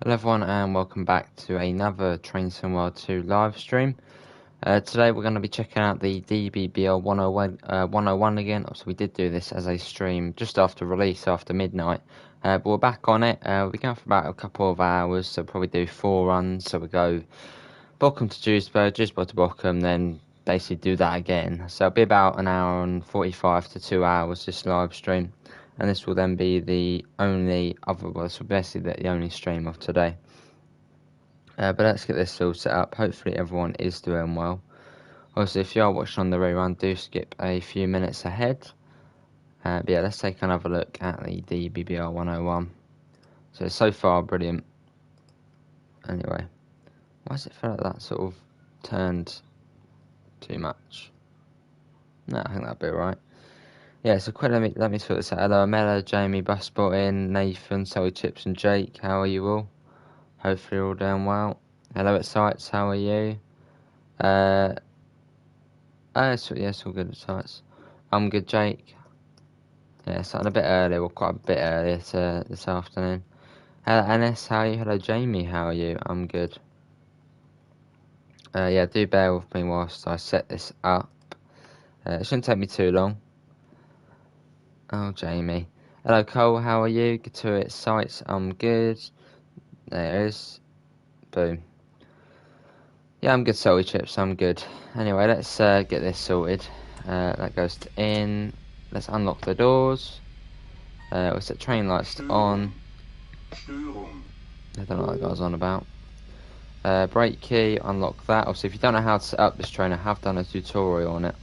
Hello everyone and welcome back to another Train Sim World 2 live stream. Today we're going to be checking out the DBBL 101 again. So we did do this as a stream just after release, after midnight. But we're back on it. We're going for about a couple of hours, so probably do 4 runs. So we go Bochum to Duisburg, Duisburg to Bochum, then basically do that again. So it'll be about an hour and 45 to 2 hours this live stream. And this will then be the only other, well, so basically the only stream of today. But let's get this all set up. Hopefully everyone is doing well. Also, if you are watching on the rerun, do skip a few minutes ahead. But yeah, let's take another look at the DBBR 101. So far, brilliant. Anyway, why does it feel like that sort of turned too much? No, I think that'll be alright. Yeah, so quick, let me sort this out. Hello, Mela, Jamie, Busbottin, Nathan, Soul Chips and Jake, how are you all? Hopefully you're all doing well. Hello at Sites, how are you? Yes, all good at Sites. I'm good, Jake. Yeah, starting a bit early, well, quite a bit earlier this afternoon. Hello, Anis, how are you? Hello, Jamie, how are you? I'm good. Yeah, do bear with me whilst I set this up. It shouldn't take me too long. Oh, Jamie. Hello, Cole, how are you? Good to it. Sites, I'm good. There it is. Boom. Yeah, I'm good, Salty Chips, I'm good. Anyway, let's get this sorted. That goes to in. Let's unlock the doors. We'll set train lights to on. I don't know what that guy's on about. Brake key, unlock that. Also, if you don't know how to set up this train, I have done a tutorial on it.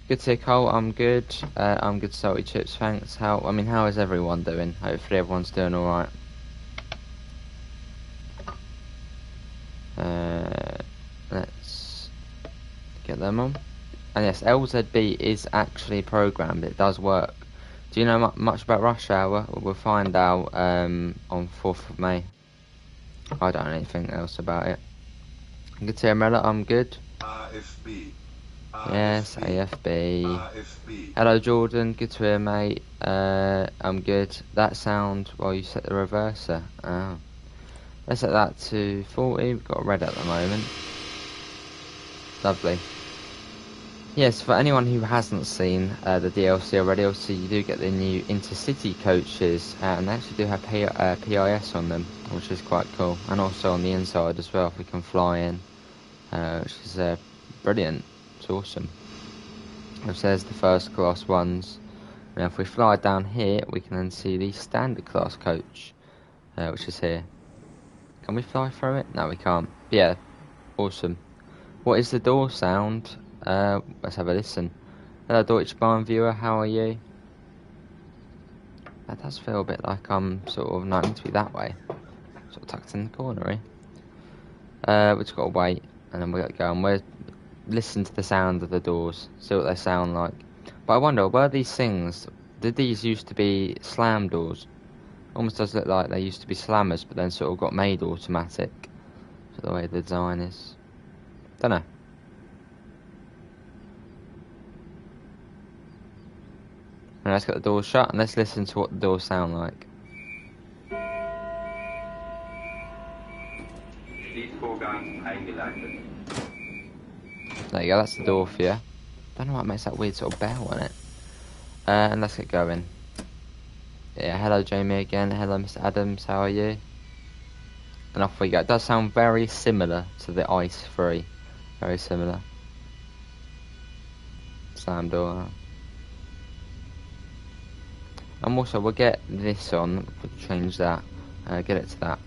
Good to hear, Cole, I'm good. I'm good, Salty Chips, thanks. How is everyone doing? Hopefully everyone's doing alright. Let's get them on. And yes, LZB is actually programmed. It does work. Do you know much about Rush Hour? We'll find out on 4th of May. I don't know anything else about it. Good to hear, Mella. I'm good. AFB. Yes, AFB. AFB. Hello, Jordan. Good to hear, mate. I'm good. That sound while you set the reverser. Oh. Let's set that to 40. We've got red at the moment. Lovely. Yes, for anyone who hasn't seen the DLC already, obviously you do get the new intercity coaches, and they actually do have PIS on them, which is quite cool. And also on the inside as well, if we can fly in, which is brilliant. It's awesome. It says the first class ones. Now if we fly down here, we can then see the standard class coach, which is here. Can we fly through it? No, we can't. But yeah, awesome. What is the door sound? Let's have a listen. Hello, Deutsche Bahn viewer, how are you? That does feel a bit like I'm sort of not meant to be that way. Sort of tucked in the corner, eh? We've just got to wait, and then we got to go, and we'll listen to the sound of the doors, see what they sound like. But I wonder, were these things, did these used to be slam doors? Almost does look like they used to be slammers, but then sort of got made automatic. So the way the design is. Don't know. Now let's get the doors shut and let's listen to what the doors sound like. There you go, that's the door for you. Don't know what makes that weird sort of bell on it. And let's get going. Yeah, hello Jamie again. Hello Mr. Adams, how are you? And off we go. It does sound very similar to the Ice 3. Very similar. Slam door. And also we'll get this on, we'll change that, get it to that.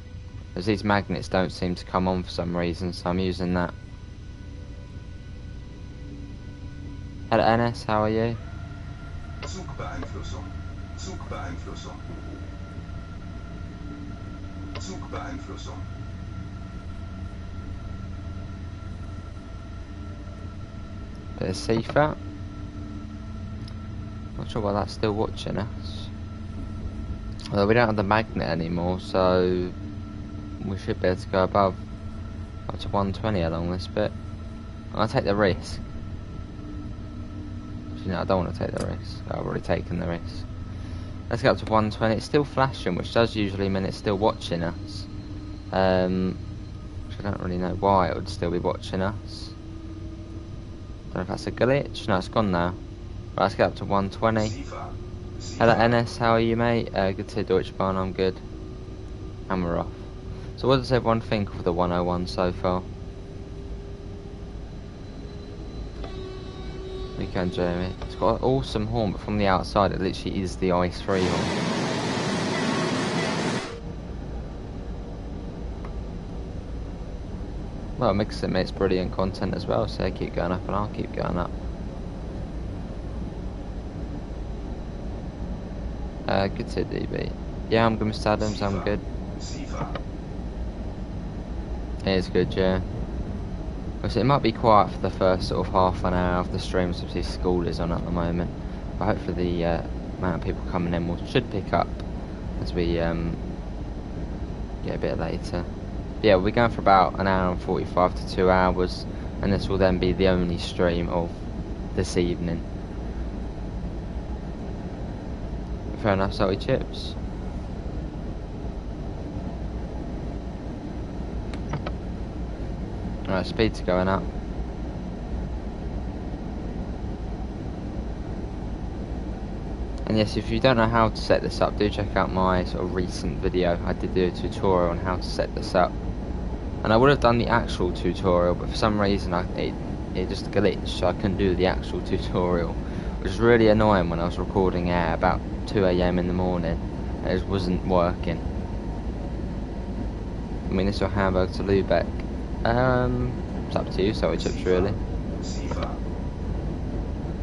As these magnets don't seem to come on for some reason, so I'm using that. Hello NS, how are you? Zugbeeinflussung. Zugbeeinflussung. Zugbeeinflussung. Bit of CFAT. Not sure why that's still watching us. Although we don't have the magnet anymore, so we should be able to go above up to 120 along this bit. I'll take the risk. Actually, no, I don't want to take the risk. I've already taken the risk. Let's get up to 120. It's still flashing, which does usually mean it's still watching us. Which I don't really know why it would still be watching us. Don't know if that's a glitch. No, it's gone now. Right, let's get up to 120. Siefer. Hello Siefer. NS, how are you, mate? Good to hear Deutsche Bahn, I'm good. And we're off. So what does everyone think of the 101 so far? You can, Jeremy. It's got an awesome horn, but from the outside it literally is the i3 horn. Well, it makes brilliant content as well, so keep going up and I'll keep going up. Good to DB. Yeah, I'm good, Mr. Adams, I'm good. Siefer. It's good, yeah. So it might be quiet for the first sort of half an hour of the stream, so obviously school is on at the moment. But hopefully the amount of people coming in should pick up as we get a bit later. But yeah, we're going for about an hour and 45 to 2 hours, and this will then be the only stream of this evening. Fair enough, salty chips. Alright, speed's going up. And yes, if you don't know how to set this up, do check out my sort of recent video. I did do a tutorial on how to set this up. And I would have done the actual tutorial, but for some reason it just glitched, so I couldn't do the actual tutorial. Which was really annoying when I was recording at about 2 AM in the morning. It just wasn't working. I mean, this is Hamburg to Lübeck. It's up to you, salty chips really. Siefer.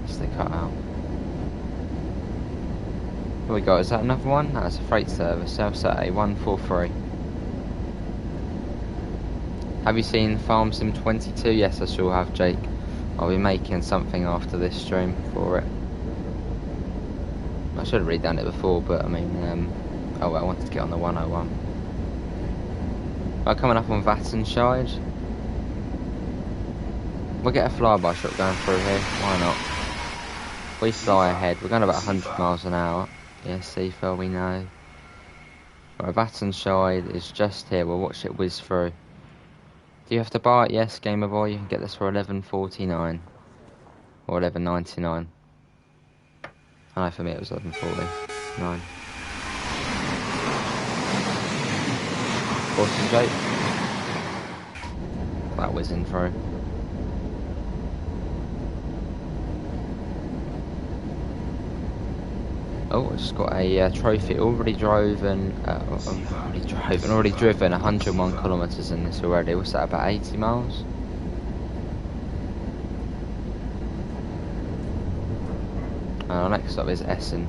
Just they cut out. Here we go, is that another one? That's a freight service, South Saturday, 143. Have you seen Farm Sim 22? Yes, I sure have, Jake. I'll be making something after this stream for it. I should have redone it before, but I mean, oh well, I wanted to get on the 101. Right, coming up on Vattenscheid. We'll get a flyby shot going through here, why not? We fly ahead, we're going about 100 miles an hour. Yes, Seafell, we know. Right, Vattenscheid is just here, we'll watch it whiz through. Do you have to buy it? Yes, Gamer Boy, you can get this for $11.49. Or $11.99. I know for me it was $11.49. Awesome, Jake. That whizzing through. Oh, I just got a trophy. Already driven 101 kilometers in this already. What's that? About 80 miles. Next up is Essen.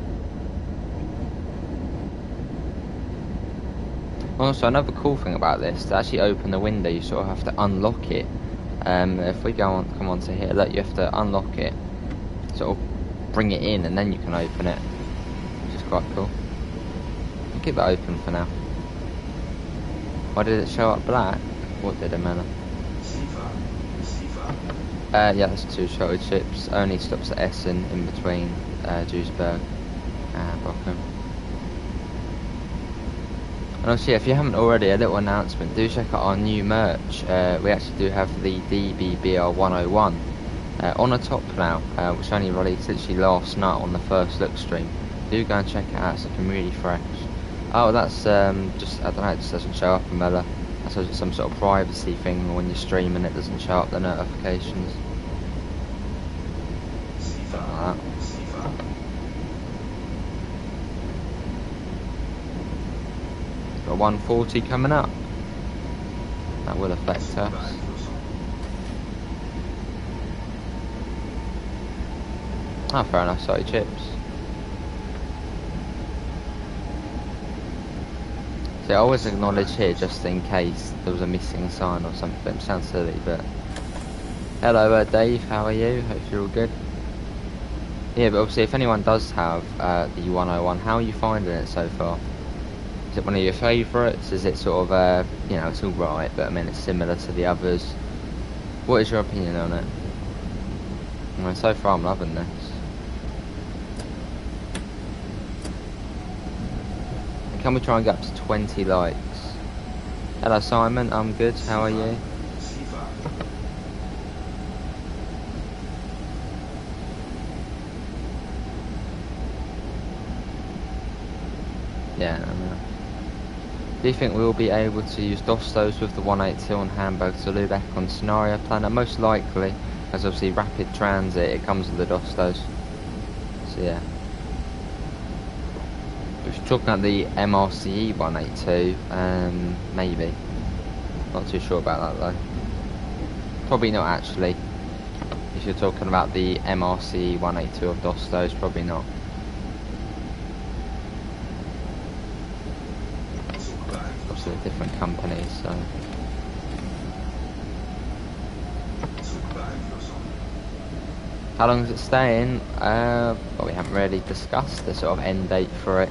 Also, another cool thing about this, to actually open the window, you sort of have to unlock it. If we come on to here, look, you have to unlock it, sort of bring it in, and then you can open it. Quite cool. I'll keep it open for now. Why did it show up black? What did it matter? Yeah, that's 2 shuttle ships. Only stops at Essen in between Duisburg and Bochum. And also, yeah, if you haven't already, a little announcement. Do check out our new merch. We actually do have the DBBR 101 on the top now, which only released literally last night on the first look stream. Do go and check it out, it's looking really fresh. Oh, that's just, I don't know, it just doesn't show up in Mela. That's some sort of privacy thing when you're streaming, it doesn't show up the notifications. Something like that. Got 140 coming up. That will affect us. Oh, fair enough, sorry, chips. So I always acknowledge here just in case there was a missing sign or something. Sounds silly, but hello Dave, how are you? Hope you're all good. Yeah, but obviously if anyone does have the 101, how are you finding it so far? Is it one of your favourites? Is it sort of, you know, it's alright, but I mean it's similar to the others? What is your opinion on it? I mean, so far I'm loving this. Can we try and get up to 20 likes? Hello Simon, I'm good, how are you? Sifa. Yeah, I know. Do you think we'll be able to use Dostos with the 182 on Hamburg to Lubeck on Scenario Planner? Most likely, as obviously rapid transit, it comes with the Dostos. So yeah. If you're talking about the MRCE 182, maybe. Not too sure about that though. Probably not actually. If you're talking about the MRCE 182 of Dostos, probably not. Obviously different companies, so. How long does it stay in? Well, we haven't really discussed the sort of end date for it.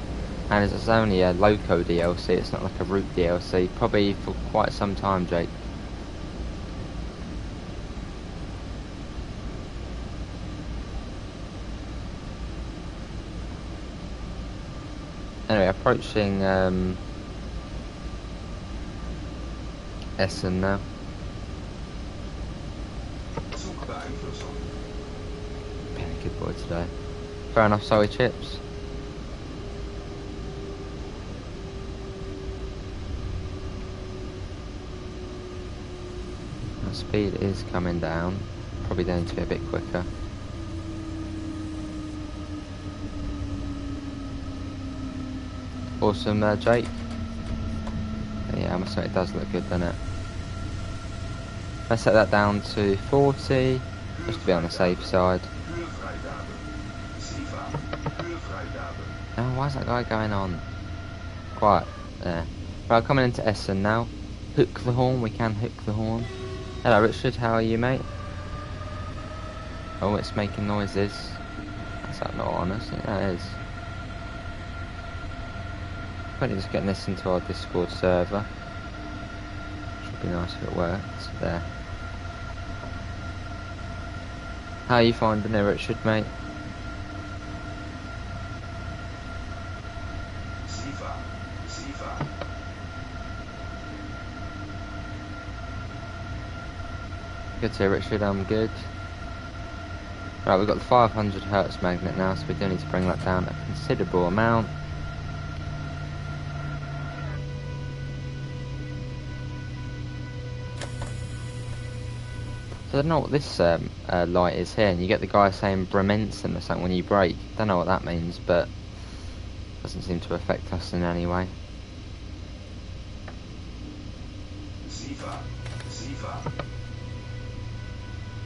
And it's only a Loco DLC, it's not like a Route DLC. Probably for quite some time, Jake. Anyway, approaching Essen now. Been a good boy today. Fair enough, sorry chips. Our speed is coming down. Probably going to be a bit quicker. Awesome there, Jake. Yeah, I must say it does look good, doesn't it? Let's set that down to 40, just to be on the safe side. Oh, why is that guy going on? Quiet, there. Right, coming into Essen now. Hook the horn, we can hook the horn. Hello Richard, how are you mate? Oh, it's making noises. That's not honest, that is. Probably just getting this into our Discord server. Should be nice if it works. There. How are you finding it, Richard, mate? Good to hear, Richard, I'm good. Right, we've got the 500 Hertz magnet now, so we do need to bring that down a considerable amount. So I don't know what this light is here, and you get the guy saying Bremensen or something when you brake. Don't know what that means, but doesn't seem to affect us in any way.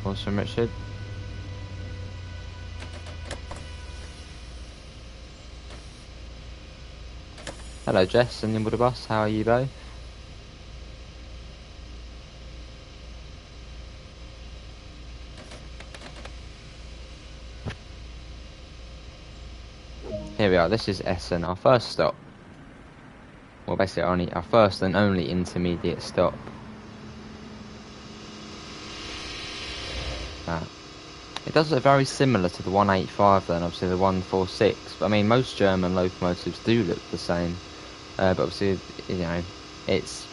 Awesome, Richard. Hello, Jess and Nimble the Boss. How are you both? Here we are. This is Essen, our first stop. Well, basically, only our first and only intermediate stop. It does look very similar to the 185 then, obviously the 146. But I mean, most German locomotives do look the same. But obviously, you know, it's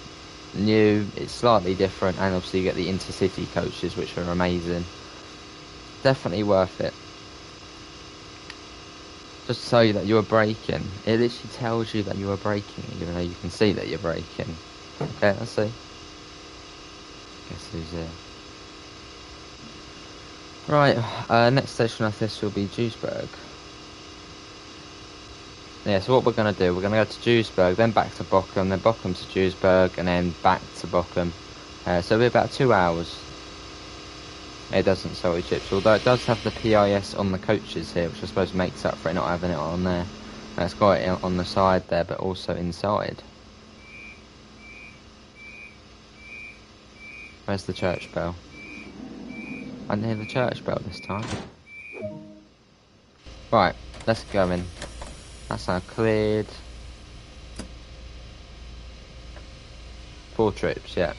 new, it's slightly different, and obviously you get the intercity coaches, which are amazing. Definitely worth it. Just to tell you that you're braking. It literally tells you that you are braking, even though you can see that you're braking. Okay, let's see. Guess who's here? Right, next station after this will be Duisburg. Yeah, so what we're going to do, we're going to go to Duisburg, then back to Bochum, then Bochum to Duisburg, and then back to Bochum. So it'll be about 2 hours. It doesn't, sorry chips, although it does have the PIS on the coaches here, which I suppose makes up for it not having it on there. It's got it on the side there, but also inside. Where's the church bell? I didn't hear the church bell this time. Right, let's go in. That's now cleared. 4 trips, yeah.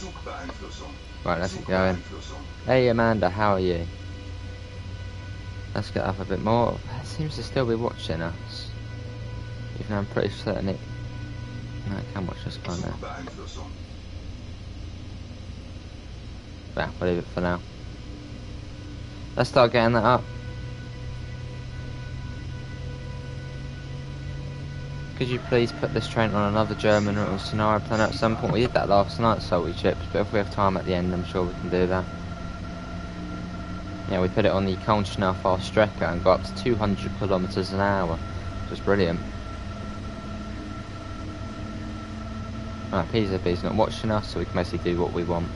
Zugbeeinflussung. Right, let's get going. Zugbeeinflussung. Hey Amanda, how are you? Let's get up a bit more. It seems to still be watching us. Even though I'm pretty certain it... No, it can watch us, can't it? Zugbeeinflussung. Yeah, we'll leave it for now. Let's start getting that up. Could you please put this train on another German route or scenario plan at some point? We did that last night, salty chips, but if we have time at the end, I'm sure we can do that. Yeah, we put it on the Countschnellfahr Strecke and got up to 200 kilometers an hour, which was brilliant. Right, PZB's not watching us, so we can basically do what we want.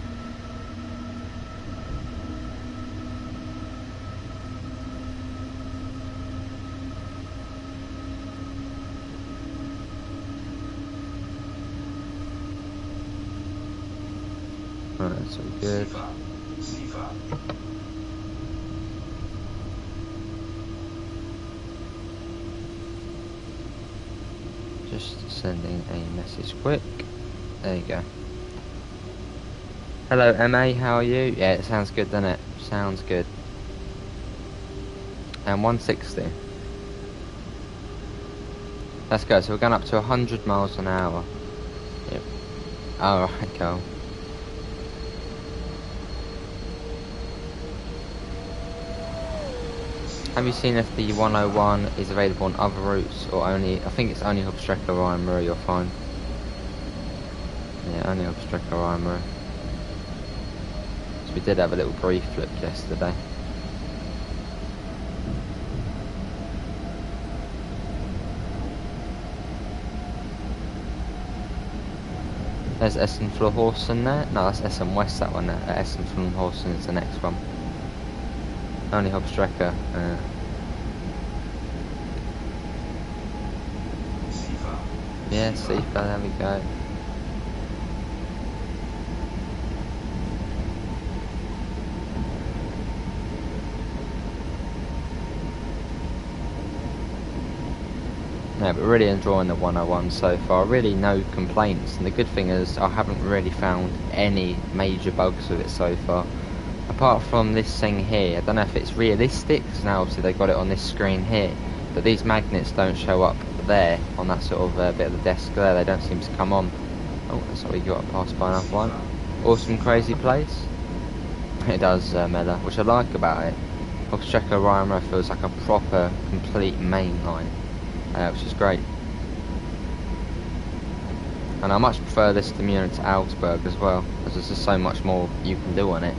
Right, that's all good. Sifa. Just sending a message quick. There you go. Hello MA, how are you? Yeah, it sounds good, doesn't it? Sounds good. And 160. Let's go, so we're going up to 100 miles an hour. Yep. Alright, cool. Have you seen if the 101 is available on other routes or only... I think it's only Hubstrecke Rheinmauer you'll find. Yeah, only Hubstrecke Rheinmauer. So we did have a little brief flip yesterday. There's Essen Florhausen there. No, that's Essen West, that one there. Essen Florhausen is the next one. Only Hubstrecke. Yeah, Sifa, there we go. Yeah, but really enjoying the 101 so far. Really no complaints, and the good thing is I haven't really found any major bugs with it so far. Apart from this thing here, I don't know if it's realistic, because now obviously they got it on this screen here, but these magnets don't show up there on that sort of bit of the desk there. They don't seem to come on. Oh, that's what we got passed by another one. Awesome, crazy place. It does, Mella, which I like about it. Hubstrecke Rheinmauer feels like a proper, complete main line. Which is great. And I much prefer this to Munich to Augsburg as well, because there's just so much more you can do on it.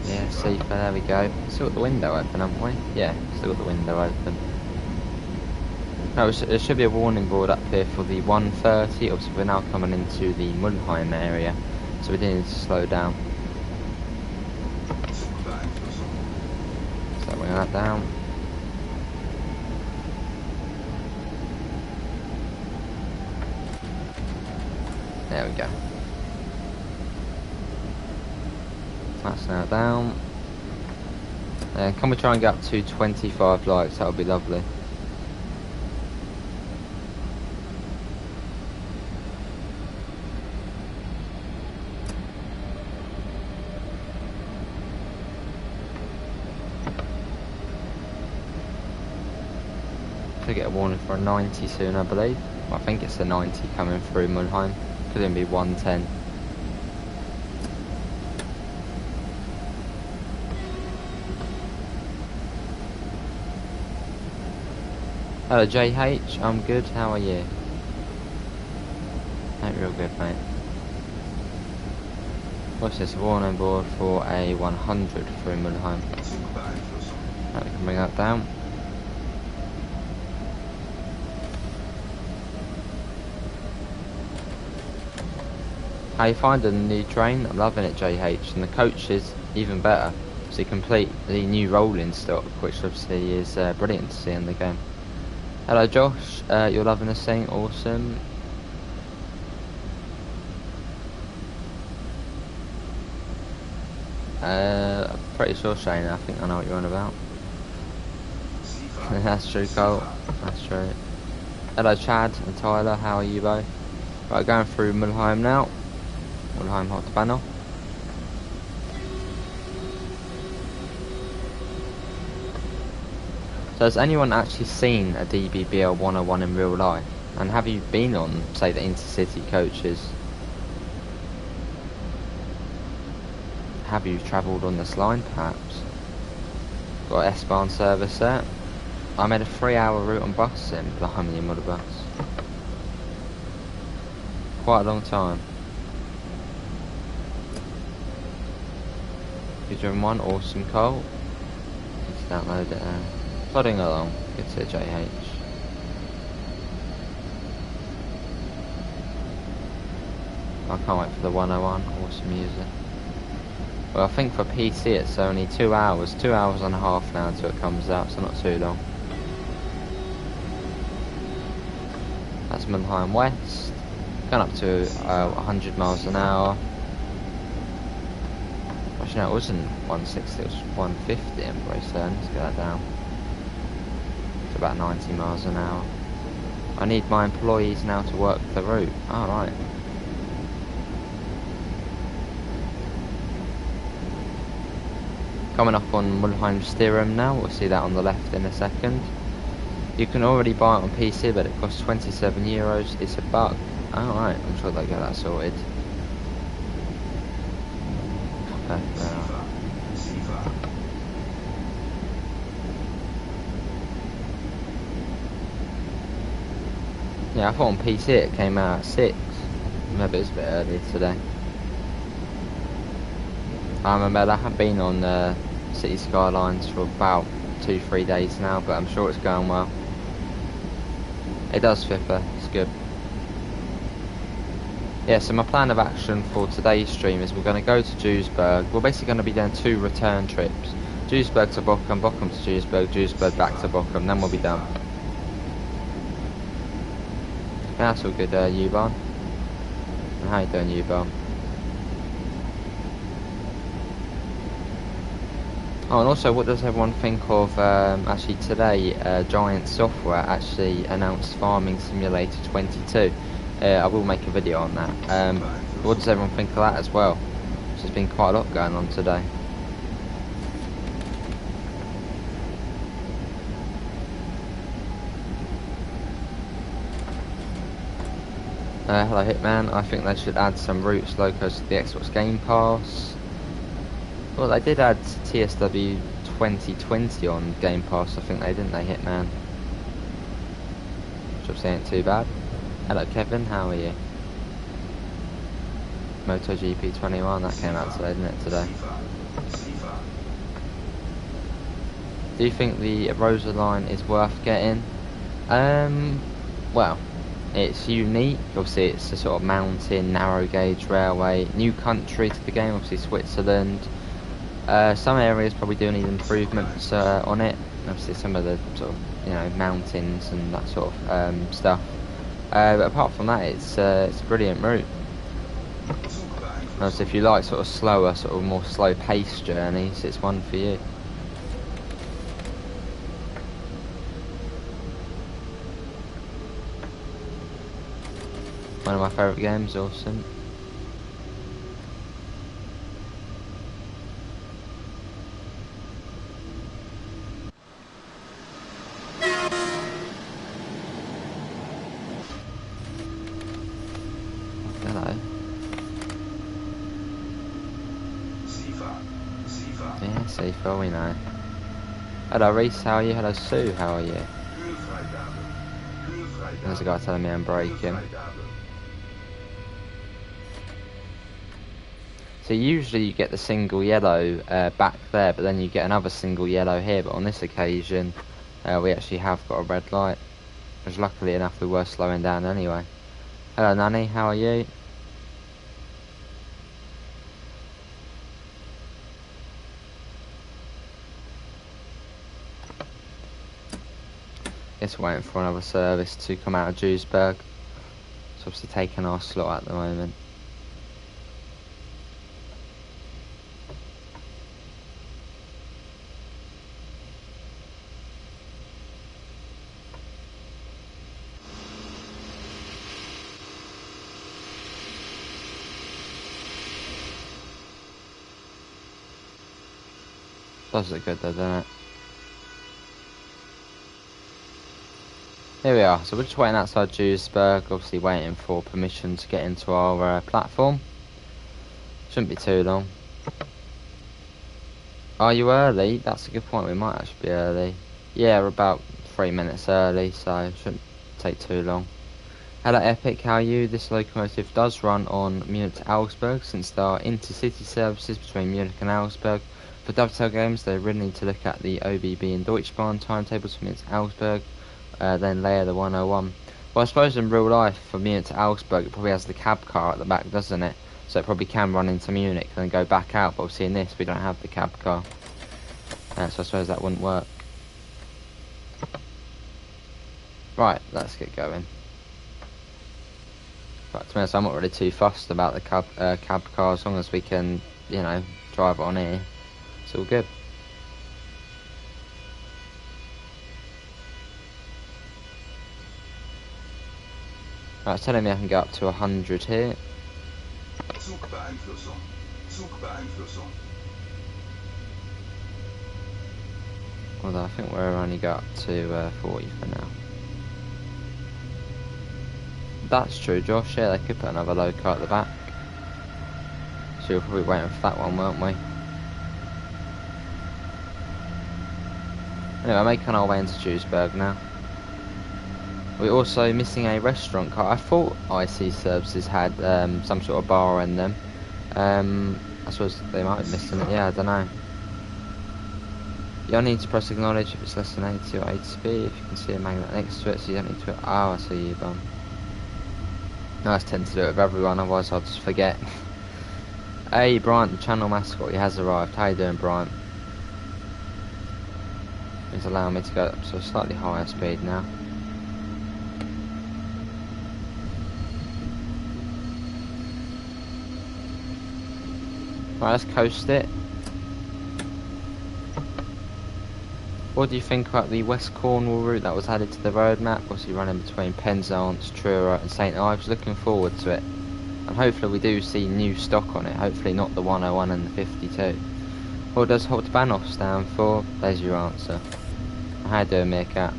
Yeah, Sifa, there we go. Still got the window open, haven't we? Yeah, still got the window open. No, there should be a warning board up here for the 130. Obviously, we're now coming into the Mulheim area, so we do need to slow down. So bring that down. There we go. That's now down. Can we try and get up to 25 likes? That would be lovely. Could get a warning for a 90 soon, I believe. I think it's a 90 coming through Mulheim. Could even be 110. Hello JH, I'm good, how are you? Ain't real good, mate. What's this? A warning board for a 100 through Mulheim. Right, we can bring that down. How you finding the new train? I'm loving it, JH, and the coach is even better. So you complete the new rolling stock, which obviously is brilliant to see in the game. Hello Josh, you're loving this thing, awesome. I'm pretty sure, Shane. I think I know what you're on about. Sifa. That's true, Cole. That's true. Hello, Chad and Tyler. How are you both? Right, going through Mulheim now. Mulheim Hauptbahnhof. So has anyone actually seen a DBBL 101 in real life? And have you been on, say, the intercity coaches? Have you travelled on this line, perhaps? Got an S-Bahn service there. I made a 3-hour route on bus in Bochum mother bus. Quite a long time. You've driven one, awesome, Cole. Let's download it. Plodding along. Good to JH. I can't wait for the 101. Awesome music. Well, I think for PC it's only 2 hours. 2 hours and a half now until it comes out, so not too long. That's Mannheim West. Going up to 100 miles an hour. Actually, no, it wasn't 160, it was 150 in Bryson. Let's get that down. It's about 90 miles an hour. I need my employees now to work the route. Alright. Coming up on Mulheim Stirum now, we'll see that on the left in a second. You can already buy it on PC, but it costs 27 euros. It's a buck. Alright, I'm sure they'll get that sorted. Okay, yeah, I thought on PC it came out at 6. Maybe it's a bit early today. I remember I haven't been on Cities Skylines for about 2-3 days now, but I'm sure it's going well. It does, Fipper, it's good. Yeah, so my plan of action for today's stream is we're going to go to Duisburg. We're basically going to be doing 2 return trips. Duisburg to Bochum, Bochum to Duisburg, Duisburg back to Bochum, then we'll be done. Yeah, that's all good, U-Bahn. And how you doing, U-Bahn? Oh, and also, what does everyone think of, actually today, Giant Software actually announced Farming Simulator 22. I will make a video on that. What does everyone think of that as well? So there's been quite a lot going on today. Hello Hitman, I think they should add some routes locals to the Xbox Game Pass. Well, they did add TSW 2020 on Game Pass, I think they didn't they, Hitman? Which obviously ain't too bad. Hello Kevin, how are you? MotoGP 21, that came out today, didn't it, today? Do you think the Rosa line is worth getting? Well, it's unique, obviously it's a sort of mountain, narrow gauge railway, new country to the game, obviously Switzerland. Some areas probably do need improvements on it, obviously some of the sort of, you know, mountains and that sort of stuff. But apart from that, it's a brilliant route. So if you like sort of slower, sort of more slow paced journeys, it's one for you. One of my favourite games, awesome. Hello. Yeah, Sifa, we know. Hello Reese, how are you? Hello Sue, how are you? There's a guy telling me I'm braking. So usually you get the single yellow back there, but then you get another single yellow here, but on this occasion we actually have got a red light, which luckily enough we were slowing down anyway. Hello Nanny, how are you? Just waiting for another service to come out of Duisburg. It's obviously taking our slot at the moment. Does look good though, doesn't it? Here we are. So we're just waiting outside Duisburg, obviously waiting for permission to get into our platform. Shouldn't be too long. Are you early? That's a good point. We might actually be early. Yeah, we're about 3 minutes early, so shouldn't take too long. Hello Epic, how are you? This locomotive does run on Munich to Augsburg, since there are intercity services between Munich and Augsburg. For dovetail games, they really need to look at the OBB and Deutschbahn timetables for Munich to Augsburg, then layer the 101. Well, I suppose in real life, for Munich to Augsburg, it probably has the cab car at the back, doesn't it? So it probably can run into Munich and then go back out, but obviously in this, we don't have the cab car. So I suppose that wouldn't work. Right, let's get going. But to be honest, I'm not really too fussed about the cab car, as long as we can, you know, drive it on here. It's all good. Right, it's telling me I can go up to 100 here. Zugbeeinflussung. Zugbeeinflussung. Although I think we're only got up to 40 for now. That's true, Josh. Yeah, they could put another low car at the back. So we're probably waiting for that one, weren't we? Anyway, making our way into Duisburg now. We're also missing a restaurant car. I thought IC Services had some sort of bar in them. I suppose they might be missing it. Yeah, I don't know. You don't need to press acknowledge if it's less than 80 or 80 speed. If you can see a magnet next to it, so you don't need to. Oh, I see you, bum. I just tend to do it with everyone, otherwise I'll just forget. Hey, Bryant, the channel mascot, he has arrived. How you doing, Bryant? He's allowing me to go up to a slightly higher speed now. Right, let's coast it. What do you think about the West Cornwall route that was added to the road map? Obviously running between Penzance, Truro and St Ives. Looking forward to it. And hopefully we do see new stock on it. Hopefully not the 101 and the 52. What does Hauptbahnhof stand for? There's your answer. How you doing, Meerkat?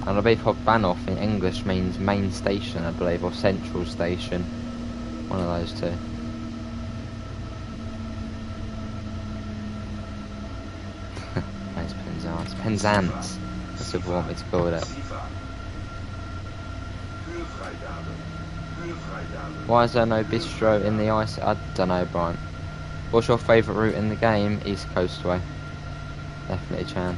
And I believe Hauptbahnhof in English means main station, I believe, or central station. One of those two. Where's Penzance? Penzance. That's what you want me to call it. Why is there no bistro in the ice? I don't know, Brian. What's your favourite route in the game? East Coast Way. Definitely Chan.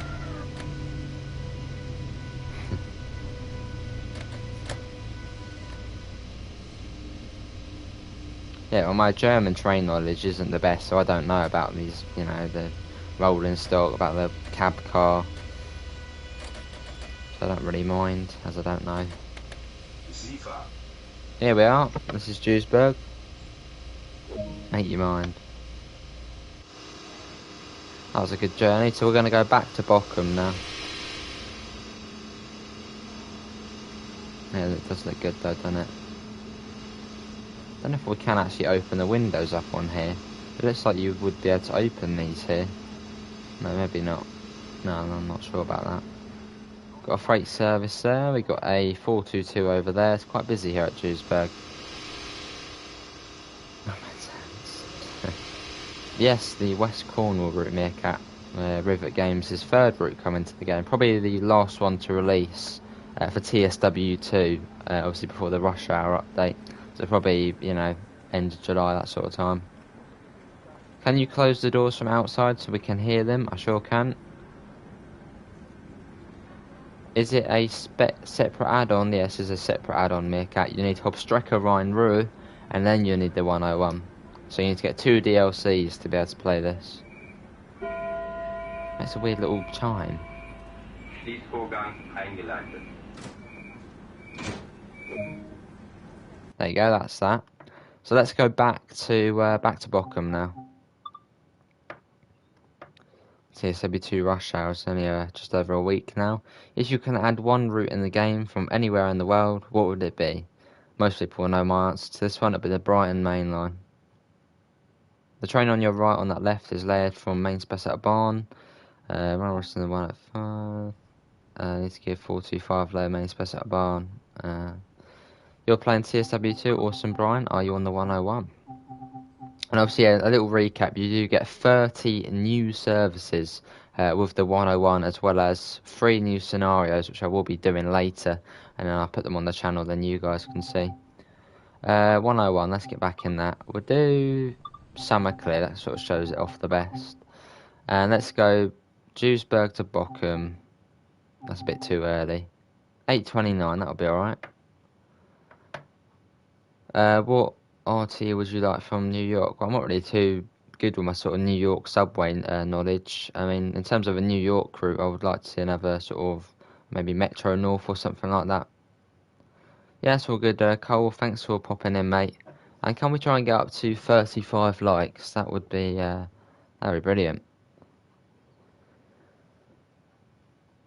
Yeah, well, my German train knowledge isn't the best, so I don't know about these, you know, the rolling stock, about the cab car. So I don't really mind, as I don't know. Here we are. This is Duisburg. Make your mind. That was a good journey, so we're going to go back to Bochum now. Yeah, it does look good though, doesn't it? I don't know if we can actually open the windows up on here. It looks like you would be able to open these here. No, maybe not. No, I'm not sure about that. Got a freight service there. We got a 422 over there. It's quite busy here at Duisburg. Yes, the West Cornwall route, Meerkat. Rivet Games' third route coming to the game. Probably the last one to release for TSW2. Obviously before the rush hour update. So probably, you know, end of July, that sort of time. Can you close the doors from outside so we can hear them? I sure can. Is it a separate add-on? Yes, it's a separate add-on, Meerkat. You need Hofstrecke Rhein-Ruhr, and then you need the 101. So you need to get 2 DLCs to be able to play this. It's a weird little chime. There you go, that's that. So let's go back to Bochum now. TSW2 rush hours, only just over a week now. If you can add one route in the game from anywhere in the world, what would it be? Most people will know my answer to this one. It'd be the Brighton main line. The train on your right on that left is layered from main space at a barn. Run rest in the 185. Need to give 425 low main space at a barn. You're playing TSW2, awesome Brian. Are you on the 101? And obviously, a little recap, you do get 30 new services with the 101, as well as 3 new scenarios, which I will be doing later, and then I'll put them on the channel, then you guys can see. 101, let's get back in that. We'll do summer clear, that sort of shows it off the best. And let's go Duisburg to Bochum. That's a bit too early. 8:29, that'll be alright. What RT would you like from New York? Well, I'm not really too good with my sort of New York subway knowledge. I mean, in terms of a New York route, I would like to see another sort of maybe Metro North or something like that. Yeah, that's all good, Cole. Thanks for popping in, mate. And can we try and get up to 35 likes? That'd be brilliant.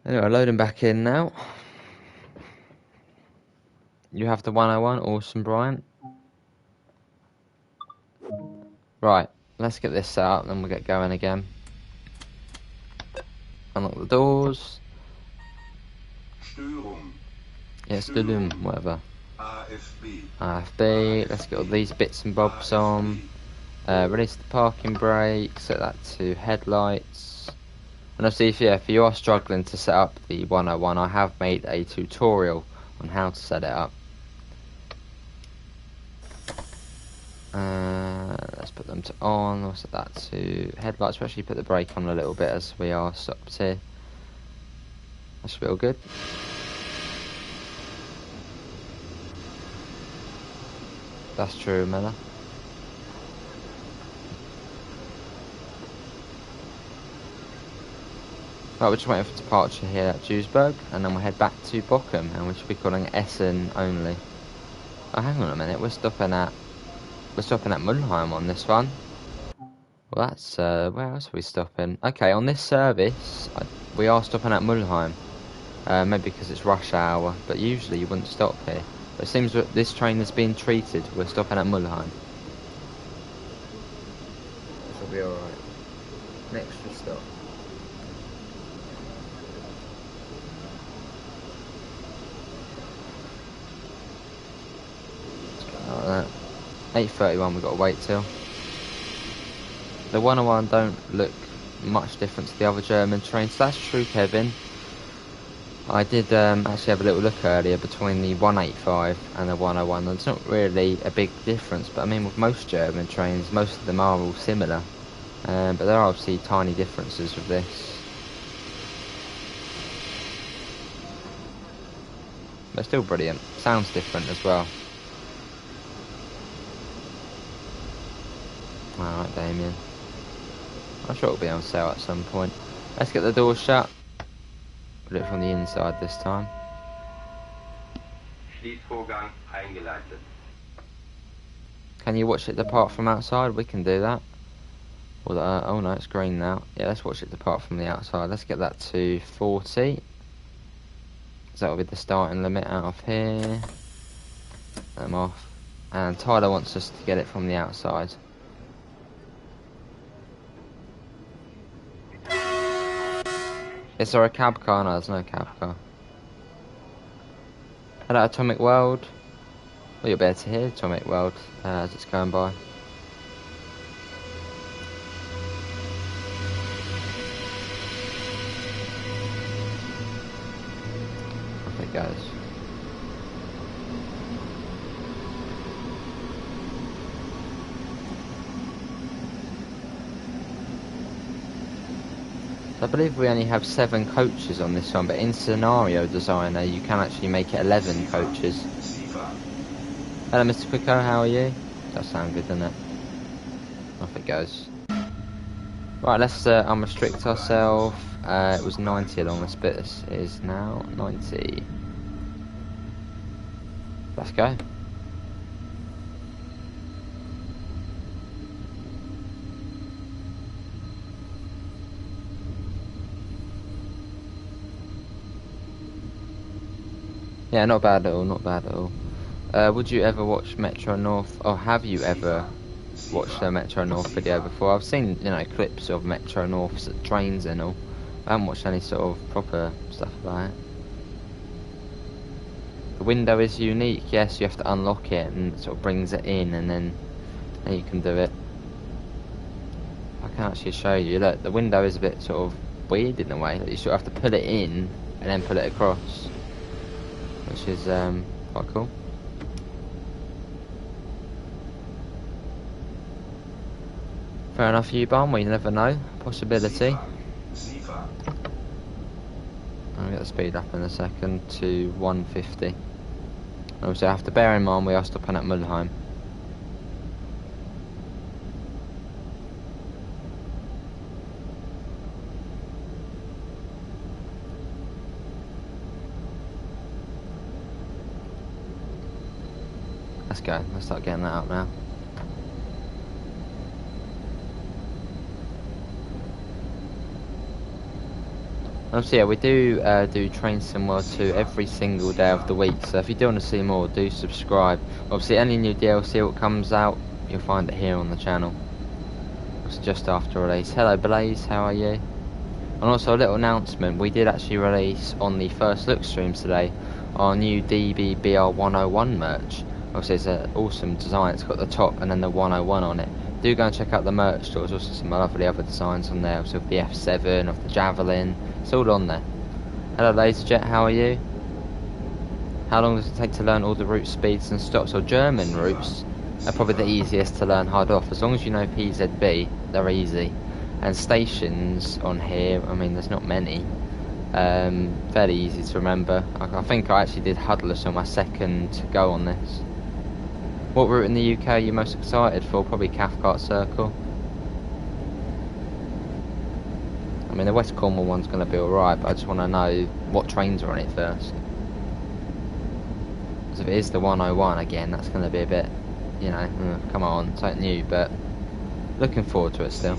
Anyway, loading back in now. You have the 101, awesome, Brian. Right, let's get this set up, then we'll get going again. Unlock the doors. Störung. Yeah, Störung, whatever. AFB. AFB, let's get all these bits and bobs on. Release the parking brake, set that to headlights. And obviously, if you are struggling to set up the 101, I have made a tutorial on how to set it up. Let's put them to on, we'll set that to headlights. We'll actually put the brake on a little bit as we are stopped here. That should be all good. That's true, Miller. Right, we're just waiting for departure here at Duisburg, and then we'll head back to Bochum, and we should be calling Essen only. Oh, hang on a minute, we're stopping at Mulheim on this one. Well, that's, where else are we stopping? Okay, on this service, we are stopping at Mulheim. Maybe because it's rush hour, but usually you wouldn't stop here. But it seems that this train has been treated. We're stopping at Mulheim. This will be alright. Next stop. Like that. 8:31 we've got to wait till. The 101 don't look much different to the other German trains. That's true, Kevin. I did actually have a little look earlier between the 185 and the 101. There's not really a big difference, but I mean with most German trains, most of them are all similar. But there are obviously tiny differences with this. But still brilliant. Sounds different as well. Alright, Damien. I'm sure it'll be on sale at some point. Let's get the door shut. Put it from the inside this time. Schließvorgang eingeleitet. Can you watch it depart from outside? We can do that. Well, oh no, it's green now. Yeah, let's watch it depart from the outside. Let's get that to 40. So that'll be the starting limit out of here. I'm off. And Tyler wants us to get it from the outside. Is there a cab car? No, there's no cab car. Hello, Atomic World. Well, you'll be able to hear Atomic World as it's going by. Off it goes. I believe we only have 7 coaches on this one, but in Scenario Designer you can actually make it 11 coaches. Hello Mr. Quicko, how are you? That sounds good, doesn't it? Off it goes. Right, let's unrestrict ourselves. It was 90 along this bit, it is now 90. Let's go. Yeah, not bad at all, not bad at all. Would you ever watch Metro North, or have you ever watched a Metro North video before. I've seen, you know, clips of Metro North's trains and all. I haven't watched any sort of proper stuff about it. The window is unique, yes, you have to unlock it and it sort of brings it in and then you can do it. I can actually show you, look, the window is a bit sort of weird in a way, you sort of have to put it in and then put it across, which is quite cool. Fair enough, U-Bahn, we never know, possibility. I'll get the speed up in a second to 150. Obviously I have to bear in mind we are stopping at Mulheim. Let's go, let's start getting that up now. Obviously, yeah, we do train similar to every single day of the week, so if you do want to see more, do subscribe. Obviously, any new DLC that comes out, you'll find it here on the channel. It's just after release. Hello Blaze, how are you? And also a little announcement, we did actually release on the first look streams today our new DBBR 101 merch. Obviously it's an awesome design, it's got the top and then the 101 on it. Do go and check out the merch store, there's also some lovely other designs on there, also of the F7, of the Javelin, it's all on there. Hello LaserJet, how are you? How long does it take to learn all the route speeds and stops? Or German routes are probably the easiest to learn hard off, as long as you know PZB, they're easy. And stations on here, I mean there's not many, fairly easy to remember. I think I actually did Huddless on my second go on this. What route in the UK are you most excited for? Probably Cathcart Circle. I mean the West Cornwall one's going to be alright, but I just want to know what trains are on it first. Because if it is the 101 again, that's going to be a bit, you know, come on, something new, but looking forward to it still.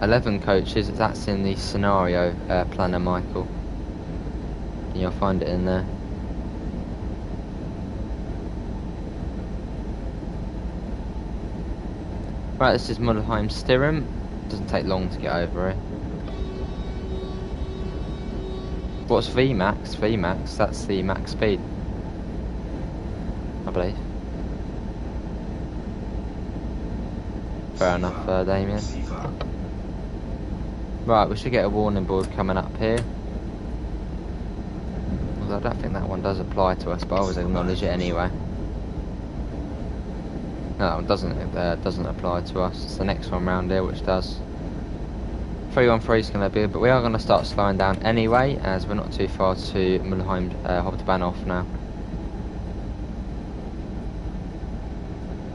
11 coaches, that's in the scenario planner, Michael. You'll find it in there. Right, this is Mulheim Stirrum. Doesn't take long to get over it. What's VMAX? VMAX, that's the max speed, I believe. Fair enough, Damien. Right, we should get a warning board coming up here. Although I don't think that one does apply to us, but I always acknowledge it anyway. No, that one doesn't apply to us. It's the next one round here which does. 313 is going to be, but we are going to start slowing down anyway, as we're not too far to Mulheim Hauptbahnhof now.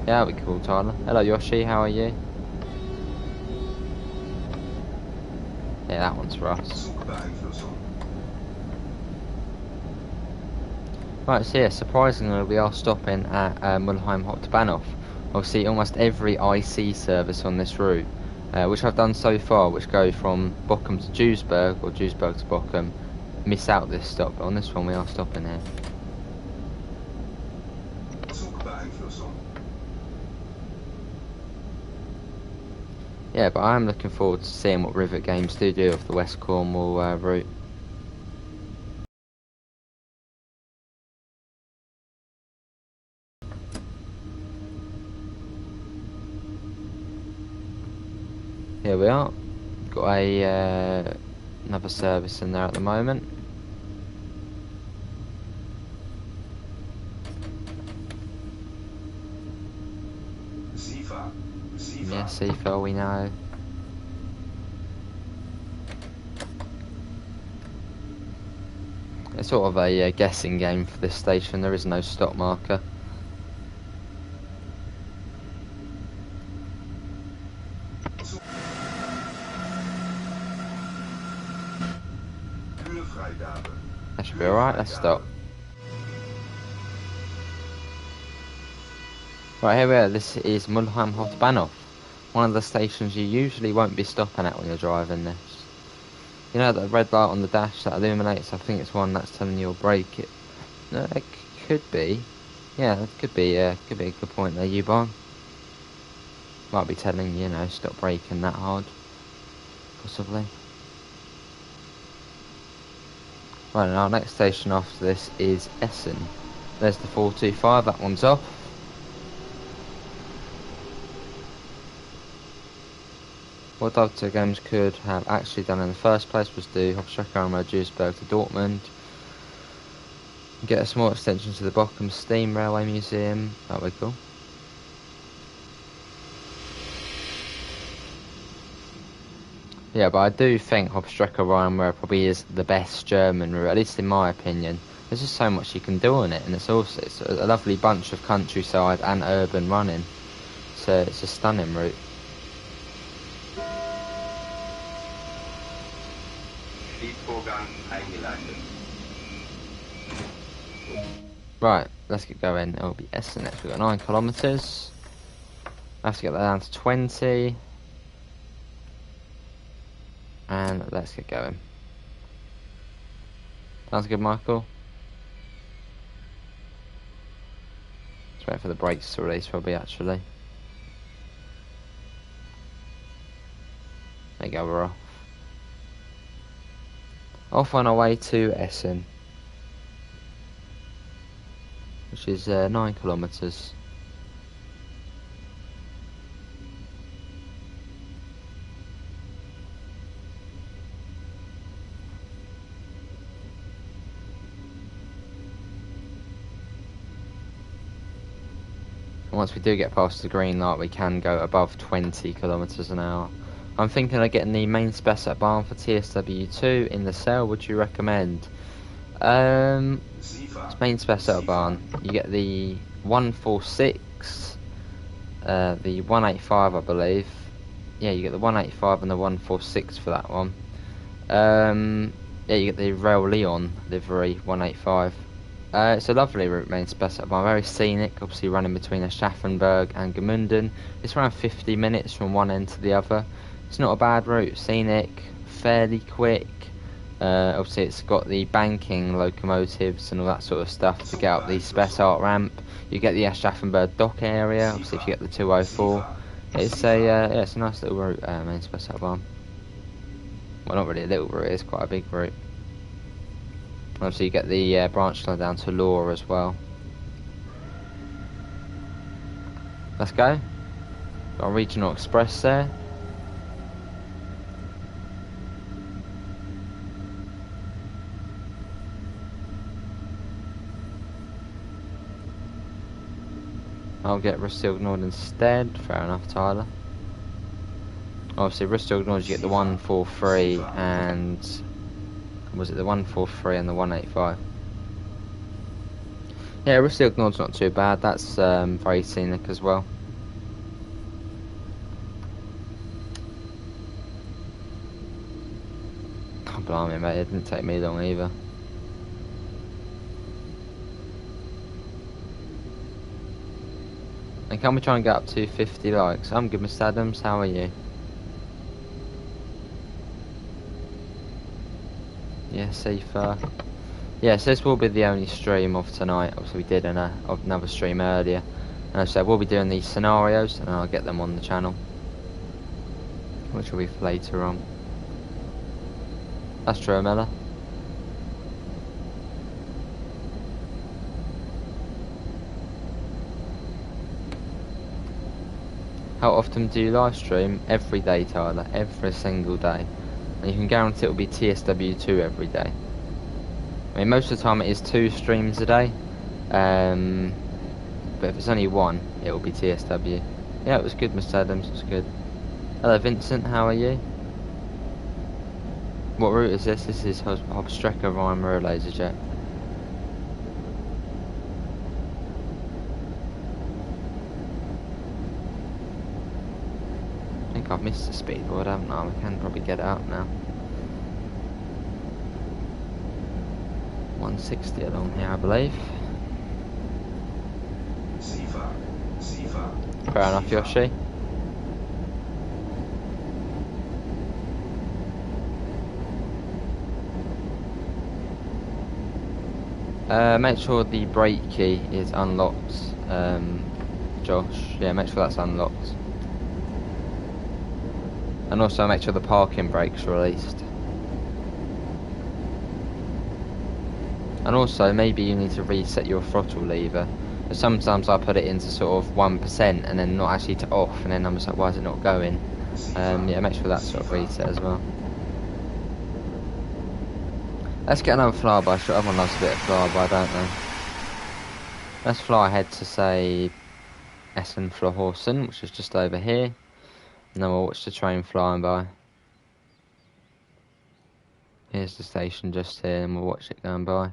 Yeah, that'd be cool, Tyler. Hello Yoshi, how are you? Yeah, that one's for us. Right, so yeah, surprisingly we are stopping at Mulheim Hauptbahnhof. Obviously almost every IC service on this route, which I've done so far, which go from Bochum to Duisburg, or Duisburg to Bochum, miss out this stop, but on this one we are stopping here. Yeah, but I am looking forward to seeing what Rivet Games do of the West Cornwall route. Here we are. Got a another service in there at the moment. Yeah, Seafell we know. It's sort of a guessing game for this station, there is no stop marker. That should be alright, let's stop. Right, here we are, this is Mulheim Hauptbahnhof. One of the stations you usually won't be stopping at when you're driving this. You know that red light on the dash that illuminates, I think it's one that's telling you to brake it. It could be. Yeah, that could be a good point there, U-Bahn. Might be telling you, stop braking that hard. Possibly. Right, and our next station after this is Essen. There's the 425, that one's off. What Dovetail Games could have actually done in the first place was do Hauptstrecke Rhein Duisburg to Dortmund. Get a small extension to the Bochum Steam Railway Museum. That would be cool. Yeah, but I do think Hauptstrecke Rhein probably is the best German route, at least in my opinion. There's just so much you can do on it, and it's a lovely bunch of countryside and urban running. So it's a stunning route. Right, let's get going. It'll be Essen next. We've got 9 kilometres. I have to get that down to 20. And let's get going. Sounds good, Michael. Let's wait for the brakes to release, probably, actually. There you go, we're off. Off on our way to Essen, which is 9 kilometres. Once we do get past the green light, we can go above 20 kilometres an hour. I'm thinking of getting the main spec at barn for TSW2 in the sale. Would you recommend? It's main spec at barn. You get the 146, the 185, I believe. Yeah, you get the 185 and the 146 for that one. Yeah, you get the Rail Leon livery 185. It's a lovely route, main spec at barn. Very scenic, obviously running between Aschaffenburg and Gemünden. It's around 50 minutes from one end to the other. It's not a bad route, scenic, fairly quick. Obviously it's got the banking locomotives and all that sort of stuff to get up the Spessart ramp. You get the Aschaffenburg dock area, obviously if you get the 204. It's a nice little route, main Spessart barn. Well, not really a little route, it's quite a big route. Obviously you get the branch line down to Law as well. Let's go. Got a regional express there. I'll get Rüsselsheim Nord instead. Fair enough, Tyler. Obviously, Rüsselsheim Nord, you get the 143 and... was it the 143 and the 185? Yeah, Rüsselsheim Nord's not too bad. That's very scenic as well. Oh, blimey, mate. It didn't take me long either. And can we try and get up to 50 likes? I'm good, Mr. Adams. How are you? Yeah, safer. Yeah, so this will be the only stream of tonight. Obviously, we did another stream earlier. So we'll be doing these scenarios, and I'll get them on the channel, which will be for later on. That's true, Miller. How often do you live stream? Every day, Tyler. Every single day. And you can guarantee it will be TSW2 every day. I mean, most of the time it is 2 streams a day. But if it's only 1, it will be TSW. Yeah, it was good, Mr. Adams. It was good. Hello, Vincent. How are you? What route is this? This is Hauptstrecke Rhein Laserjet. I think I've missed the speedboard, haven't I? We can probably get it up now. 160 along here, I believe. Fair enough, Yoshi. Make sure the brake key is unlocked, Josh. Yeah, make sure that's unlocked. And also make sure the parking brake's released. And also maybe you need to reset your throttle lever. Sometimes I put it into sort of 1% and then not actually to off, and then I'm just like, why is it not going? Yeah, make sure that's sort of reset as well. Let's get another flyby shot. Everyone loves a bit of flyby, don't they? Let's fly ahead to, say, Essen, which is just over here. And then we'll watch the train flying by. Here's the station just here, and we'll watch it going by.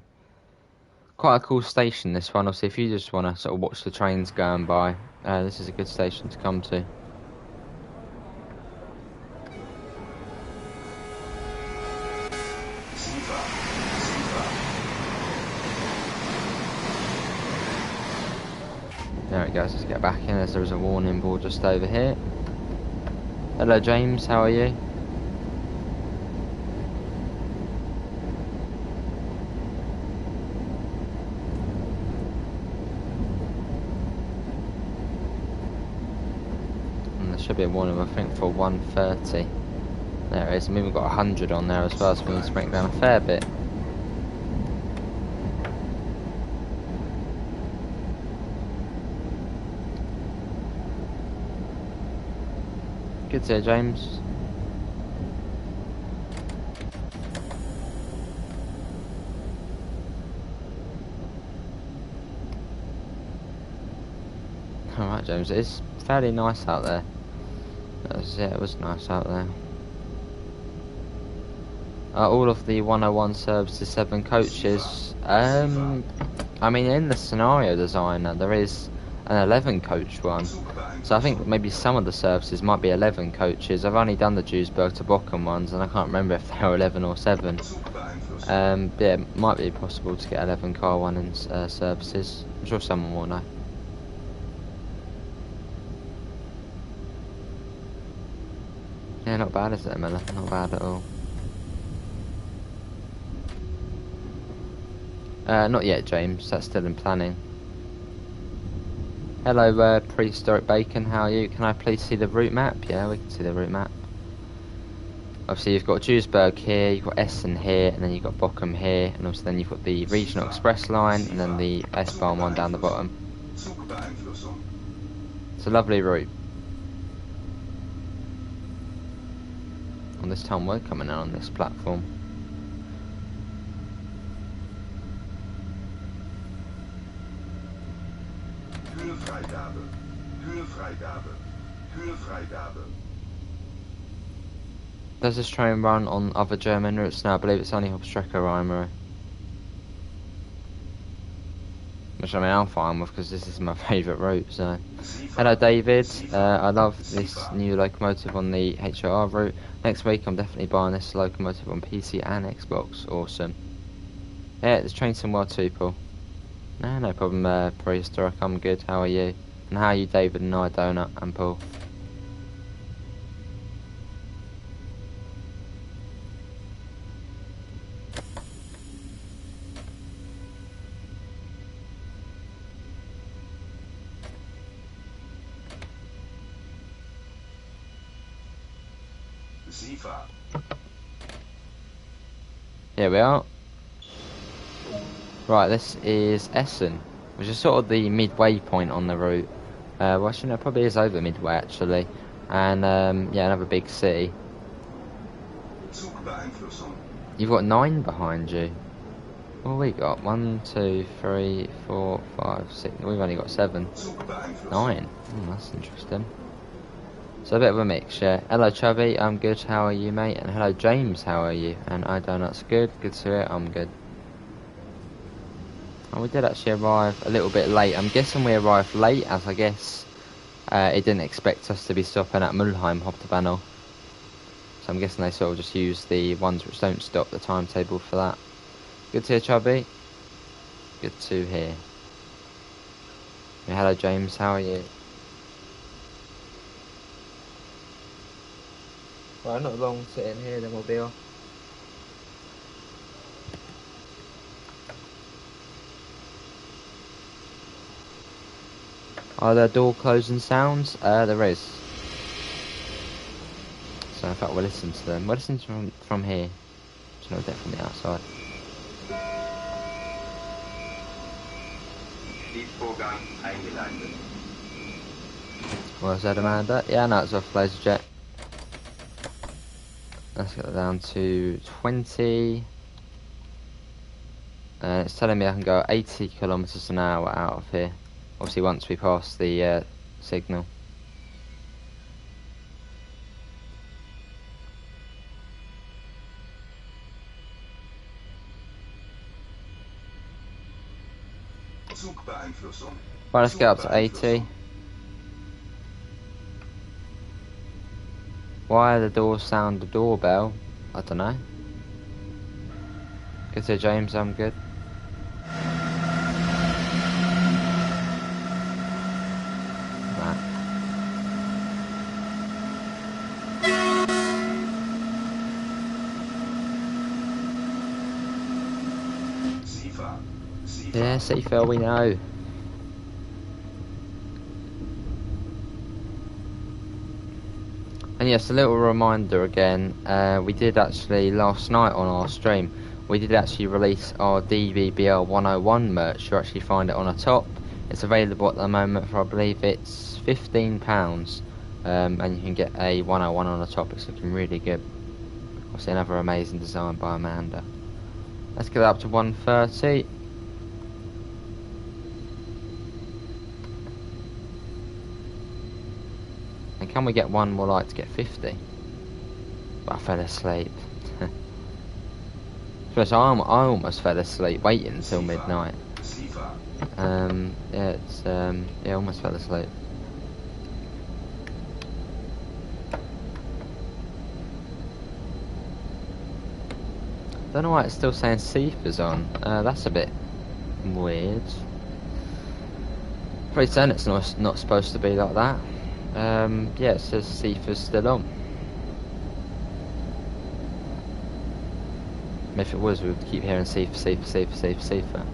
Quite a cool station, this one. Obviously, if you just want to sort of watch the trains going by, this is a good station to come to. There it goes, let's get back in as there is a warning board just over here. Hello James, how are you? And there should be a warning, I think, for 1:30. There it is, and we've got 100 on there as well, so we need to bring it down a fair bit. Good to hear, James. Alright, James, it is fairly nice out there. It was nice out there. All of the 101 serves to 7 coaches. I mean, in the scenario designer, there is an 11 coach one. So I think maybe some of the services might be 11 coaches. I've only done the Duisburg to Bochum ones, and I can't remember if they were 11 or 7. Yeah, it might be possible to get 11 car one in services. I'm sure someone will know. Yeah, not bad, is it, Miller? Not bad at all. Not yet, James. That's still in planning. Hello, Prehistoric Bacon. How are you? Can I please see the route map? Yeah, we can see the route map. Obviously, you've got Duisburg here, you've got Essen here, and then you've got Bochum here, and also then you've got the Regional Express line, and then the S-Bahn one down the bottom. It's a lovely route. On this time, we're coming out on this platform. Does this train run on other German routes? No, I believe it's only Hofstrecke Rheinmeer. Which I mean, I'm fine with, because this is my favourite route, so. Hello David, I love this new locomotive on the HRR route. Next week I'm definitely buying this locomotive on PC and Xbox. Awesome. Yeah, this train's some well too, Paul. No problem, Prehistoric, I'm good, how are you? And how are you, David and I, Donut and Paul? Here we are. Right, this is Essen, which is sort of the midway point on the route. Well, actually, no, it probably is over midway, actually. And, yeah, another big city. You've got 9 behind you. What have we got? 1, 2, 3, 4, 5, 6. We've only got 7. 9. That's interesting. So a bit of a mix, yeah. Hello Chubby, I'm good, how are you mate? And hello James, how are you? And I Donut's good to hear it, I'm good. And we did actually arrive a little bit late. I'm guessing we arrived late, as I guess it didn't expect us to be stopping at Mulheim Hauptbahnhof. So I'm guessing they sort of just use the ones which don't stop, the timetable for that. Good to hear Chubby. Good to hear. And hello James, how are you? Right, not long sitting here, then we'll be off. Are there door closing sounds? There is. So in fact we'll listen to them. We'll listen to them from here. So no, definitely outside. Schließvorgang eingeleitet. Well said, Amanda. Yeah, no, it's off laser jet. Let's get that down to 20. It's telling me I can go 80 kilometers an hour out of here. Obviously once we pass the signal. Zugbeeinflussung. Right, let's get up to 80. Why the doors sound the doorbell? I don't know. Good to James, I'm good. Right. Yeah, Seafair, we know. And yes, a little reminder again, we did actually last night on our stream, we did actually release our DBBL 101 merch. You actually find it on the top. It's available at the moment for, I believe it's £15, and you can get a 101 on the top. It's looking really good. Obviously another amazing design by Amanda. Let's get up to 130. And can we get one more light to get 50? But I fell asleep. I almost fell asleep waiting until midnight. Yeah, it's yeah, I almost fell asleep. Don't know why it's still saying Seafa's on. That's a bit weird. Pretty certain it's not supposed to be like that. Yeah, it says Seafa's still on. If it was, we would keep hearing Seafa.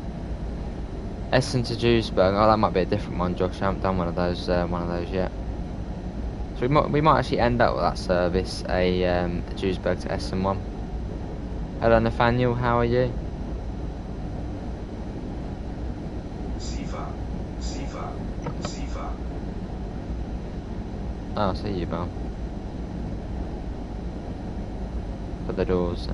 Essen to Duisburg. Oh, that might be a different one, Josh. I haven't done one of those yet. So we might actually end up with that service, a Duisburg to Essen one. Hello, Nathaniel. How are you? Seafa. Oh, I see you, Bob. Put the doors.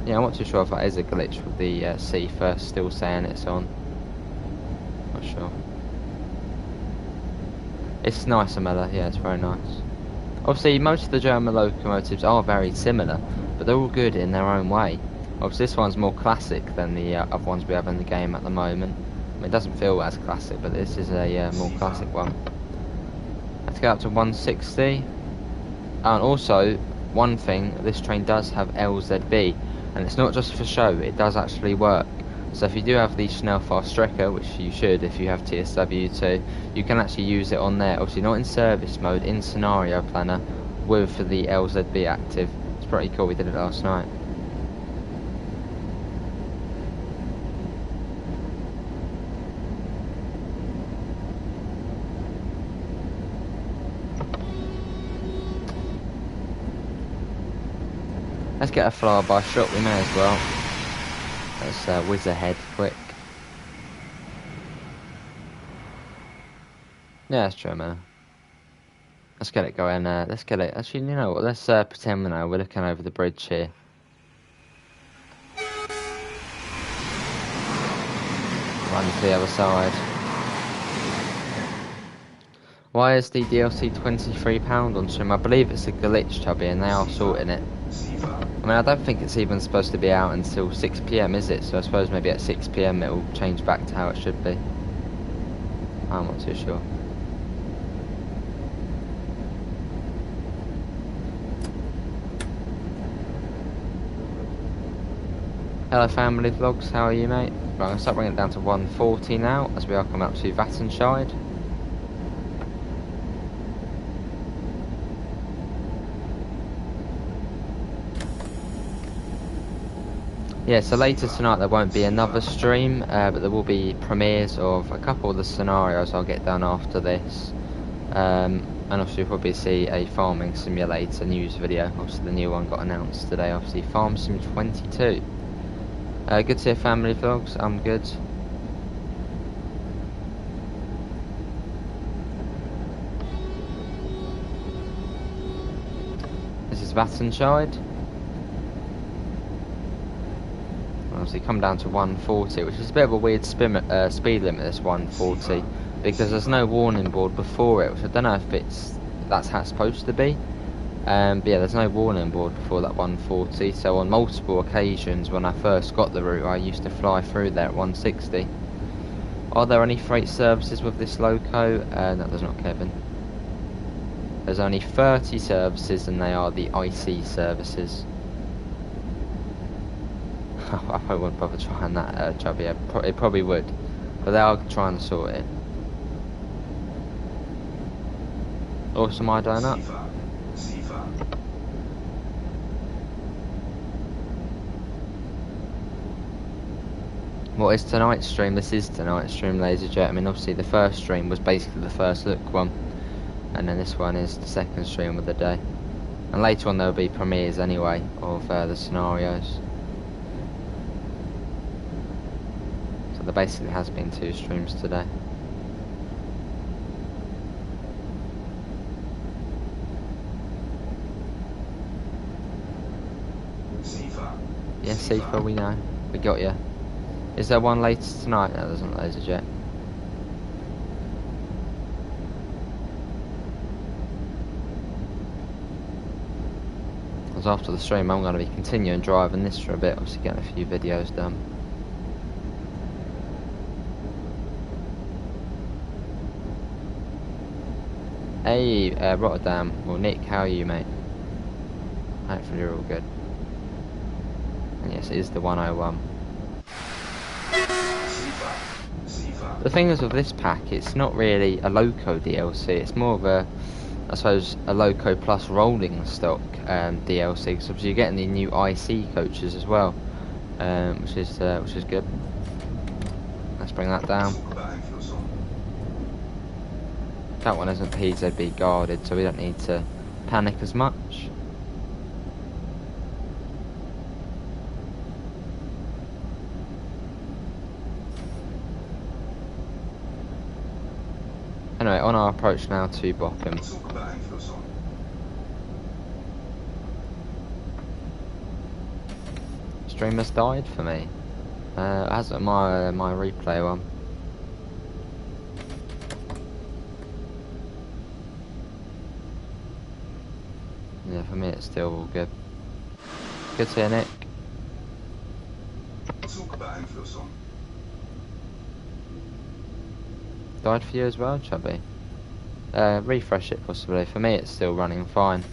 Yeah, I'm not too sure if that is a glitch with the Seafa still saying it's on. Not sure. It's nice, Amela. Yeah, it's very nice. Obviously, most of the German locomotives are very similar, but they're all good in their own way. Obviously, this one's more classic than the other ones we have in the game at the moment. I mean, it doesn't feel as classic, but this is a more classic one. Let's go up to 160. And also, one thing, this train does have LZB, and it's not just for show, it does actually work. So if you do have the Schnellfast Strecker, which you should if you have TSW2, you can actually use it on there. Obviously not in service mode, in scenario planner, with the LZB active. It's pretty cool, we did it last night. Let's get a flyby shot, we may as well. Let's whiz ahead quick. Yeah, that's true, man. Let's get it going. Let's get it. Actually, you know what? Let's pretend we're looking over the bridge here. Run to the other side. Why is the DLC £23 on stream? I believe it's a glitch, Chubby, and they are sorting it. I mean, I don't think it's even supposed to be out until 6 PM, is it? So I suppose maybe at 6 PM it'll change back to how it should be. I'm not too sure. Hello family vlogs, how are you, mate? Right, I'm going to start bringing it down to 140 now, as we are coming up to Vattenscheid. Yeah, so later tonight there won't be another stream, but there will be premieres of a couple of the scenarios I'll get done after this. And also you'll probably see a farming simulator news video. Obviously the new one got announced today, obviously Farm Sim 22. Good to hear family vlogs, I'm good. This is Vattenscheid. Obviously come down to 140, which is a bit of a weird speed limit, this 140, because there's no warning board before it, which I don't know if that's how it's supposed to be. But yeah, there's no warning board before that 140, so on multiple occasions when I first got the route I used to fly through there at 160. Are there any freight services with this loco? No, there's not, Kevin. There's only 30 services and they are the IC services. I probably wouldn't bother trying that, Chubby. It probably would, but they are trying to sort it. Awesome eye donut. What is tonight's stream? This is tonight's stream, ladies and gentlemen. Obviously the first stream was basically the first look one, and then this one is the second stream of the day. And later on there will be premieres anyway of the scenarios. So there basically has been 2 streams today. Yes, Sifa, we know. We got you. Is there one later tonight? No, there's not, ladies and gentlemen. Because after the stream I'm going to be continuing driving this for a bit, obviously getting a few videos done. Hey, Rotterdam. Well, Nick, how are you, mate? Hopefully you're all good. And yes, it is the 101. The thing is with this pack, it's not really a Loco DLC, it's more of a, I suppose, a Loco plus rolling stock DLC, because obviously you're getting the new IC coaches as well, which is good. Let's bring that down. That one isn't PZB guarded, so we don't need to panic as much. Anyway, on our approach now to Bochum. Streamer's died for me. As my replay one. Yeah, for me it's still all good. Good to hear, Nick. Died for you as well, Chubby? Refresh it possibly. For me it's still running fine.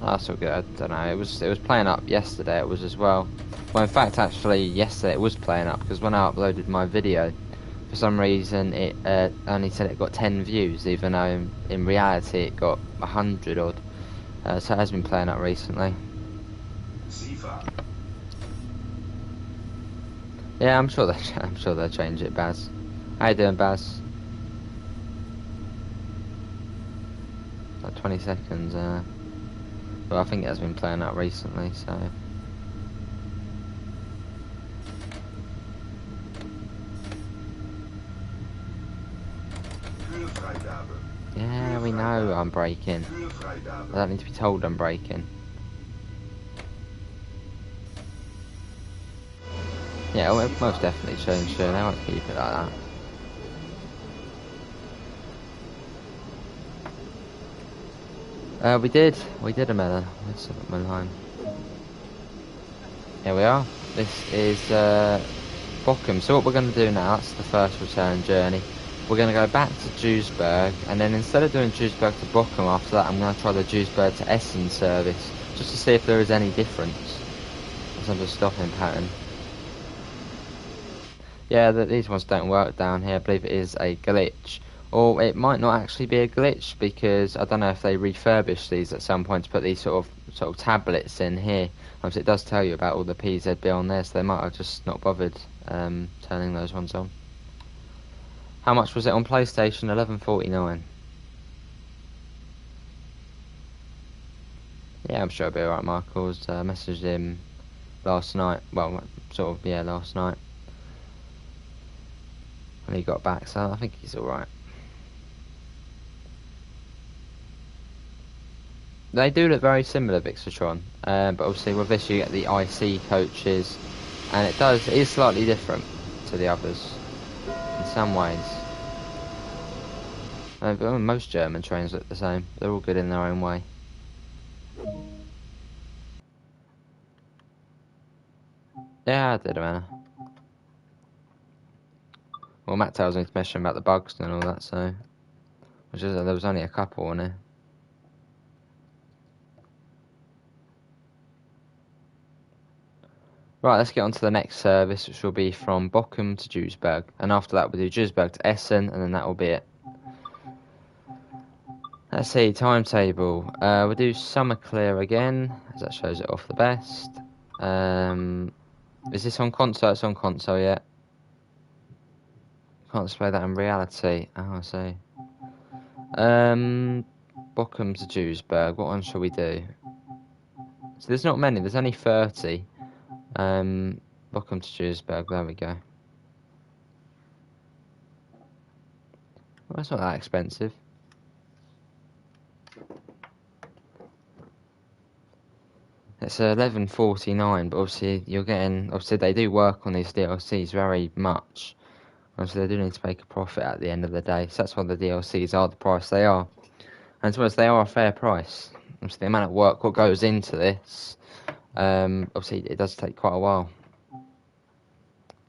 Oh, that's all good. I don't know. It was playing up yesterday. It was as well. Well, in fact, actually, yesterday it was playing up because when I uploaded my video, for some reason it only said it got 10 views, even though in reality it got 100 odd. So it has been playing up recently. Yeah, I'm sure they'll change it, Baz. How you doing, Baz? Like 20 seconds. Well, I think it has been playing out recently, so. Yeah, we know I'm braking. I don't need to be told I'm braking. Yeah, well, it'll most definitely change soon. They won't keep it like that. We did a medal. Let's look at my line. Here we are. This is Bochum. So what we're going to do now, that's the first return journey. We're going to go back to Duisburg, and then instead of doing Duisburg to Bochum after that, I'm going to try the Duisburg to Essen service, just to see if there is any difference in terms of stopping pattern. Yeah, these ones don't work down here. I believe it is a glitch. Or it might not actually be a glitch, because I don't know if they refurbish these at some point to put these sort of tablets in here. It does tell you about all the PZB on there, so they might have just not bothered turning those ones on. How much was it on PlayStation? $11.49. Yeah, I'm sure it'll be alright, Michael's. Messaged him last night. Well, last night. When he got back, so I think he's alright. They do look very similar, Vixatron, but obviously with this you get the IC coaches, and it is slightly different to the others in some ways. Most German trains look the same. They're all good in their own way. Yeah, I did, man. Well, Matt tells me to mention about the bugs and all that, so there was only a couple on there. Right, let's get on to the next service, which will be from Bochum to Duisburg. And after that, we'll do Duisburg to Essen, and then that will be it. Let's see, timetable. We'll do Summer Clear again, as that shows it off the best. Is this on console? It's on console, yeah. Can't display that in reality. Oh, I see. Bochum to Duisburg. What one shall we do? So there's not many. There's only 30. Bochum to Duisburg. There we go. Well, that's not that expensive. It's $11.49, but obviously you're getting. Obviously they do work on these DLCs very much. Obviously they do need to make a profit at the end of the day, so that's why the DLCs are the price they are. And as well as they are a fair price. Obviously the amount of work what goes into this, obviously it does take quite a while.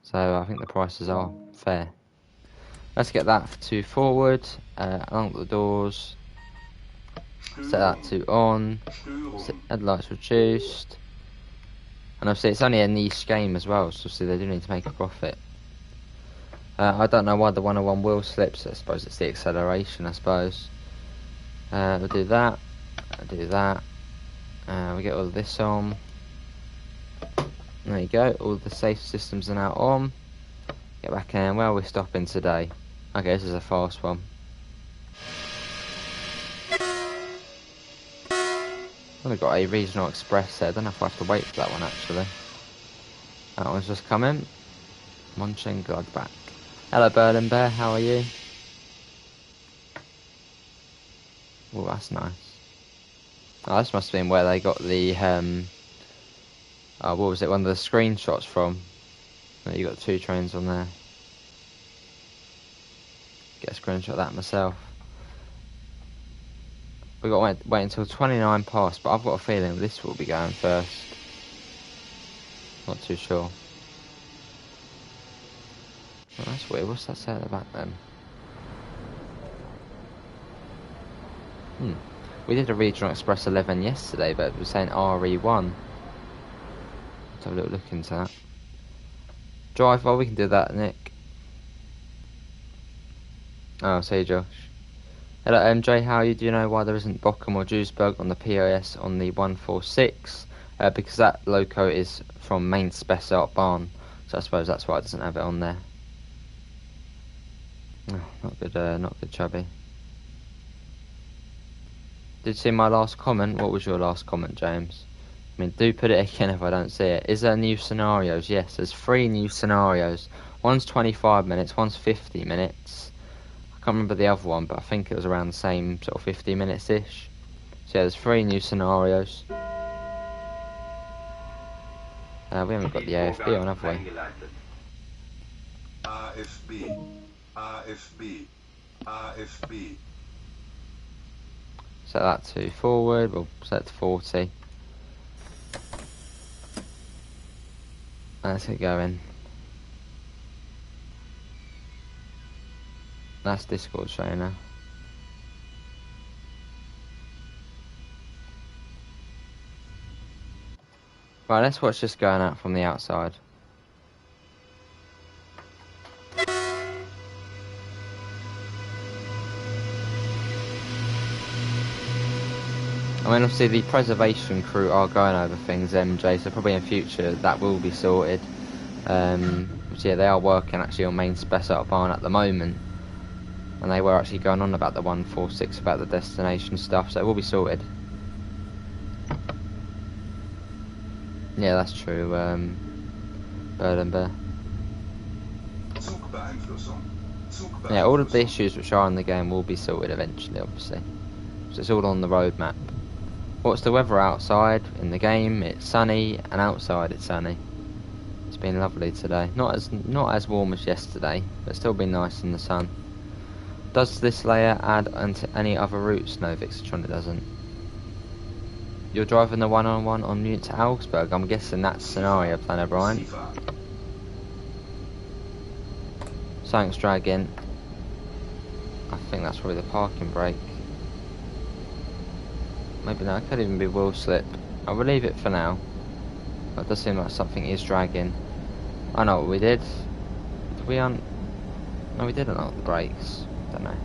So I think the prices are fair. Let's get that to forward, along the doors, set that to on, headlights reduced, and obviously it's only a niche game as well, so obviously they do need to make a profit. I don't know why the 101 wheel slips. I suppose it's the acceleration, I suppose. We'll do that, we get all of this on. There you go, all the safe systems are now on. Get back in. Where are we stopping today? Okay, this is a fast one. We've got a regional express there. I don't know if I have to wait for that one actually. That one's just come in. Mönchengladbach. Hello Berlin Bear, how are you? Oh, that's nice. Oh, this must have been where they got the what was it? One of the screenshots from. You got 2 trains on there. Get a screenshot of that myself. We've got to wait until 29 past, but I've got a feeling this will be going first. Not too sure. Oh, that's weird. What's that say at the back then? We did a Regional Express 11 yesterday, but it was saying RE1. Let's have a little look into that. Drive, well, we can do that, Nick. Oh, say Josh. Hello MJ, how are you? Do you know why there isn't Bochum or Duisburg on the POS on the 146? Because that loco is from Main Spessart Bahn, so I suppose that's why it doesn't have it on there. Oh, not good, Chubby. Did you see my last comment? What was your last comment, James? I mean, do put it again if I don't see it. Is there new scenarios? Yes, there's 3 new scenarios. One's 25 minutes, one's 50 minutes. I can't remember the other one, but I think it was around the same sort of 50 minutes-ish. So yeah, there's 3 new scenarios. We haven't got the AFB on, have we? AFB. Set that to forward, we'll set to 40. Let's get going. That's Discord trainer. Right, let's watch this going out from the outside. mean, obviously the preservation crew are going over things, MJ, so probably in future that will be sorted. So yeah, they are working actually on main spec up barn at the moment, and they were actually going on about the 146 about the destination stuff, so it will be sorted. Yeah, that's true. Bird and Bear. Yeah, all of the issues which are in the game will be sorted eventually, obviously. So it's all on the roadmap. What's the weather outside? In the game, it's sunny, and outside it's sunny. It's been lovely today. Not as warm as yesterday, but still been nice in the sun. Does this layer add onto any other routes? No, Vixatron, it doesn't. You're driving the one-on-one on route to Augsburg. I'm guessing that's scenario planner, Brian. Something's dragging. I think that's probably the parking brake. Maybe no, it could even be wheel slip. I'll leave it for now. But it does seem like something is dragging. I know what we did. Did we No, we didn't on the brakes. Don't know.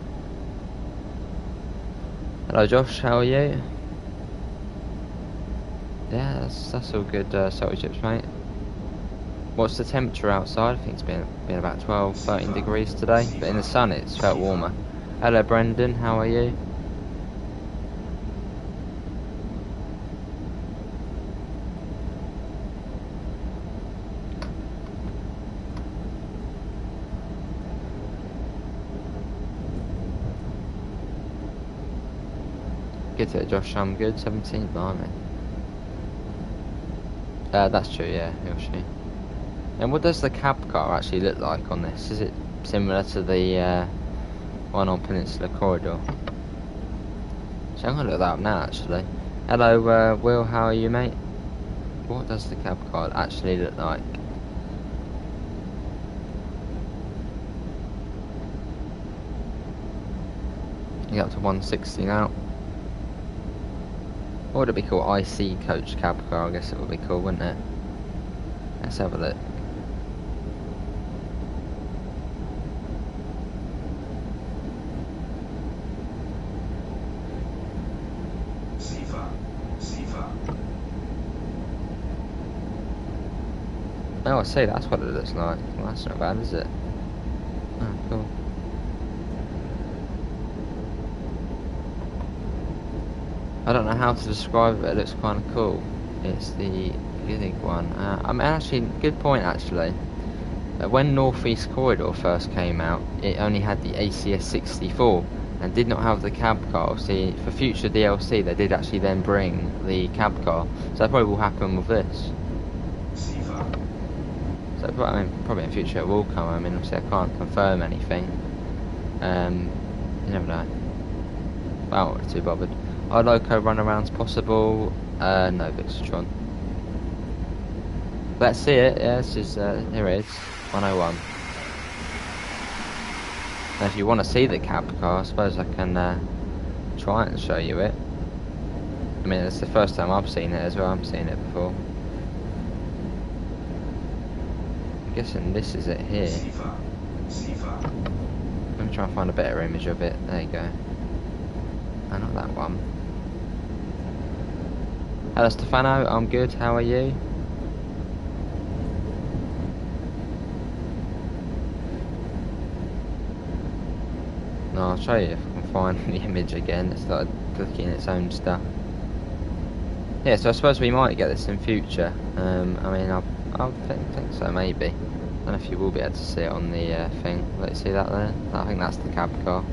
Hello Josh, how are you? Yeah, that's all good, salty chips, mate. What's the temperature outside? I think it's been about 12, 13 degrees today, but in the sun it's felt warmer. Hello Brendan, how are you? Good to it, Josh, I'm good. 17th, aren't I? That's true, yeah, Yoshi. And what does the cab car actually look like on this? Is it similar to the one on Peninsula Corridor? So I'm going to look that up now, actually. Hello, Will, how are you, mate? What does the cab car actually look like? You get up to 160 now. What would it be called? IC coach cab car, I guess it would be cool, wouldn't it? Let's have a look. Oh, I see, that's what it looks like. Well, that's not bad, is it? Oh, cool. I don't know how to describe it, it looks kind of cool. It's the big one. I mean, actually, good point, actually. When Northeast Corridor first came out, it only had the ACS 64 and did not have the cab car. See, for future DLC, they did actually then bring the cab car. So that probably will happen with this. So, I mean, probably in future it will come. I mean, obviously I can't confirm anything. You never know. But I'm not too bothered. Are loco runarounds possible? No, Vixatron. Let's see it. Yeah, this is, here it is. 101. Now, if you want to see the cab car, I suppose I can try and show you it. I mean, it's the first time I've seen it as well. I've seen it before. I'm guessing this is it here. Let me try and find a better image of it. There you go. Oh, not that one. Hello Stefano, I'm good, how are you? No, I'll show you if I can find the image again. It started clicking its own stuff. Yeah, so I suppose we might get this in future. I mean, I think so, maybe. I don't know if you will be able to see it on the thing. Let you see that there? I think that's the cab car.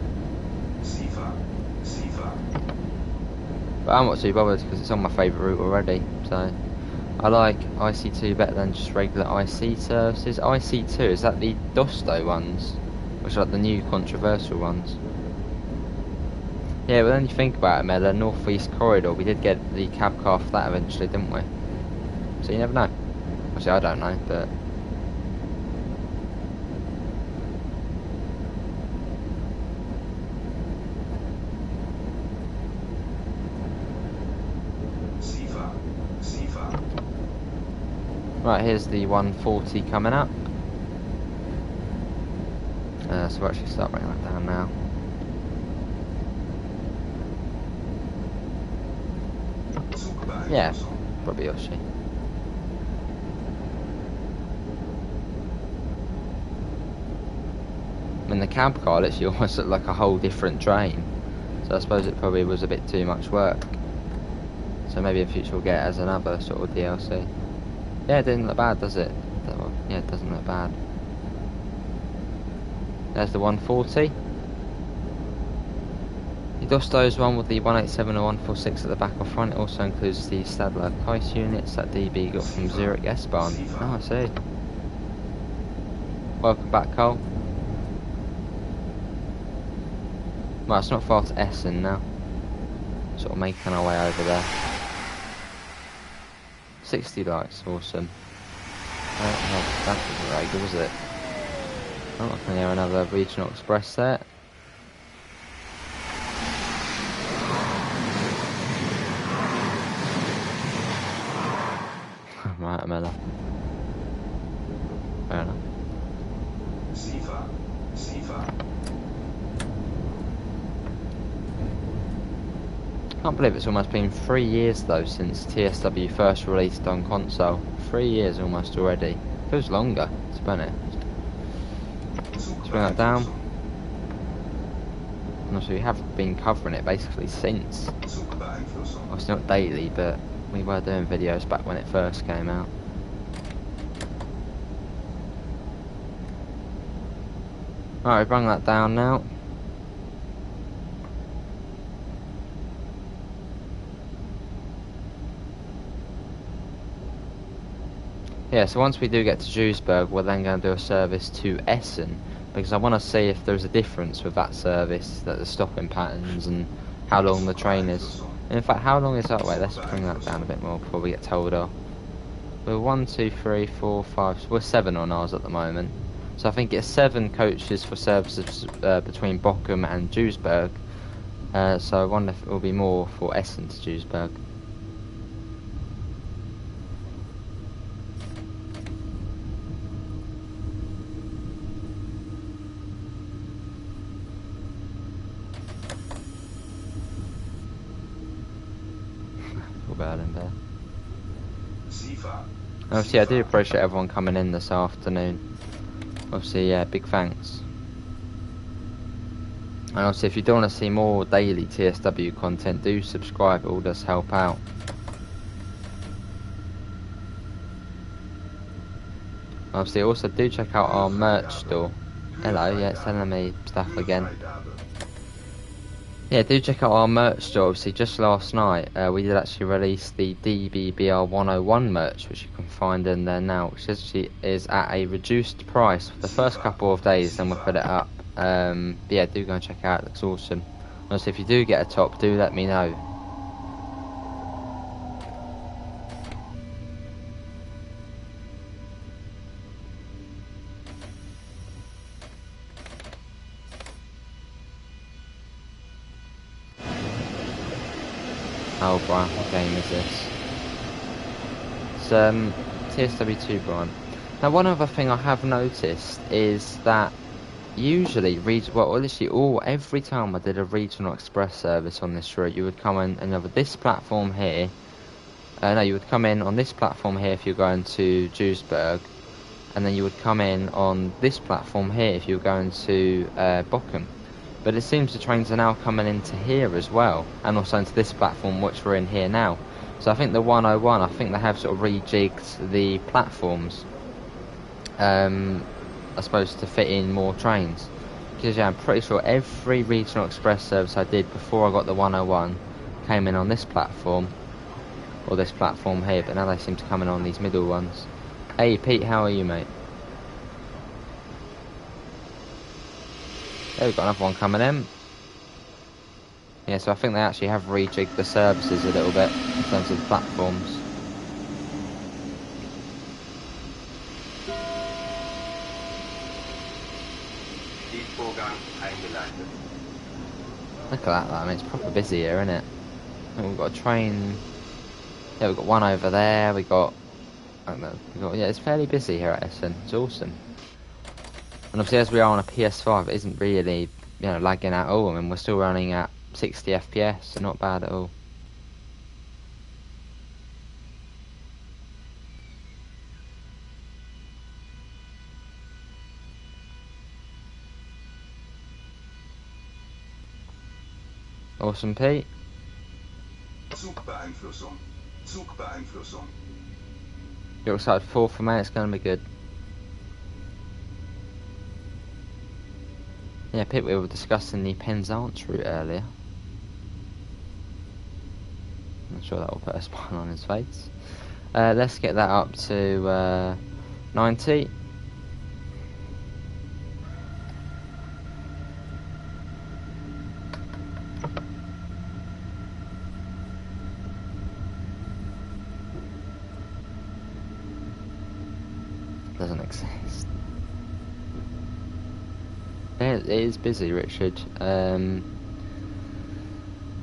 But I'm not too bothered because it's on my favourite route already. So I like IC2 better than just regular IC services. IC2, is that the Dosto ones? Which are like the new controversial ones? Yeah, but then you think about it, Mela, Northeast Corridor, we did get the cab car for that eventually, didn't we? So you never know. Obviously I don't know, but... Right, here's the 140 coming up. So we'll actually start bringing that down now. Yeah, probably Yoshi. I mean, the cab car literally almost looked like a whole different train. So I suppose it probably was a bit too much work. So maybe in future we'll get it as another sort of DLC. Yeah, it didn't look bad, does it? Yeah, it doesn't look bad. There's the 140. The Dosto's one with the 187 and 146 at the back or front. It also includes the Stadler Kais units that DB got from Zurich S-Bahn. Oh, I see. Welcome back, Cole. Well, it's not far to Essen now. Sort of making our way over there. 60 likes, awesome. Oh, that wasn't very good, was it? Oh, I can hear another regional express there. Right, Miller. Fair enough. Can't believe it's almost been 3 years though since TSW first released on console. 3 years almost already. Feels longer, to be honest. Let's bring that down. And also we have been covering it basically since. Obviously not daily, but we were doing videos back when it first came out. Alright, we bring that down now. Yeah, so once we do get to Duisburg, we're then going to do a service to Essen, because I want to see if there's a difference with that service, that the stopping patterns and how long the train is. And in fact, how long is that? Wait, let's bring that down a bit more before we get told off. We're 1, 2, 3, 4, 5, we're 7 on ours at the moment. So I think it's 7 coaches for services between Bochum and Duisburg. So I wonder if it will be more for Essen to Duisburg. In there. Obviously, I do appreciate everyone coming in this afternoon. Obviously, yeah, big thanks. And obviously, if you do want to see more daily TSW content, do subscribe. It all does help out. Obviously, also do check out our merch store. Hello, yeah, it's telling me stuff again. Yeah, do check out our merch store. Obviously, just last night we did actually release the DBBR 101 merch, which you can find in there now, which actually is at a reduced price for the first couple of days, then we'll put it up. But yeah, do go and check it out, it looks awesome. Also, if you do get a top, do let me know. Oh, Brian, what game is this? It's TSW2, Brian. Now, one other thing I have noticed is that usually, every time I did a regional express service on this route, you would come in and over this platform here. You would come in on this platform here if you're going to Duisburg, and then you would come in on this platform here if you're going to Bochum. But it seems the trains are now coming into here as well, and also into this platform which we're in here now. So I think the 101, I think they have sort of rejigged the platforms, I suppose, to fit in more trains. Because yeah, I'm pretty sure every regional express service I did before I got the 101 came in on this platform, or this platform here, but now they seem to come in on these middle ones. Hey Pete, how are you, mate? There, we've got another one coming in. Yeah, so I think they actually have rejigged the services a little bit in terms of the platforms. Look at that, though. I mean, it's proper busy here, isn't it? And we've got a train. Yeah, we've got one over there. Yeah, it's fairly busy here at Essen. It's awesome. And obviously, as we are on a PS5, it isn't really, lagging at all. I mean, we're still running at 60 FPS, so not bad at all. Awesome, Pete. Zugbeeinflussung. Zugbeeinflussung. You're excited for 4th of May, it's going to be good. Yeah, Pete, we were discussing the Penzance route earlier. I'm sure that will put a smile on his face. Let's get that up to 90. Doesn't exist. Yeah, it is busy, Richard. I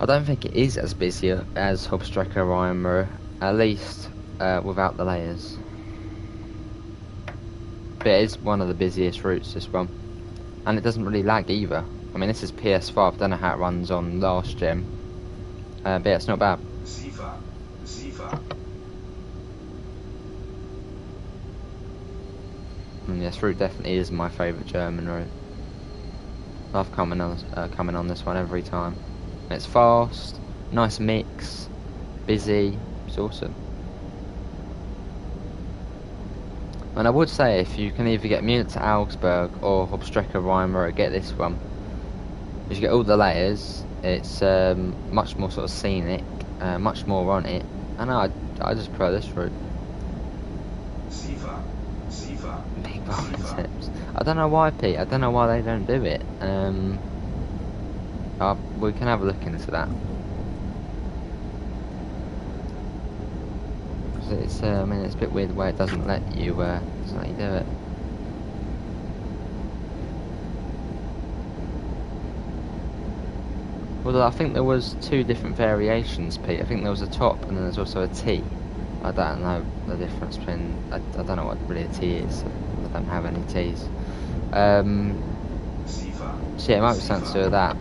don't think it is as busy as Hubstrecker Reimer, at least without the layers. But it is one of the busiest routes, this one. And it doesn't really lag either. I mean, this is PS5, I don't know how it runs on last gen. But yeah, it's not bad. Sifa. And this route definitely is my favourite German route. Love coming on this one every time. It's fast, nice mix, busy, it's awesome. And I would say if you can either get Munich to Augsburg or Hubstrecke Reimer, get this one. Because you get all the layers, it's much more sort of scenic, much more on it, and I just prefer this route. Sifa. Big bargain tips. I don't know why, Pete. I don't know why they don't do it. We can have a look into that. Cause it's, I mean, it's a bit weird the way it doesn't let you do it. Well, I think there was 2 different variations, Pete. I think there was a top and then there's also a T. I don't know the difference between. I don't know what really a T is. I don't have any T's. So yeah, it might be something to do with that.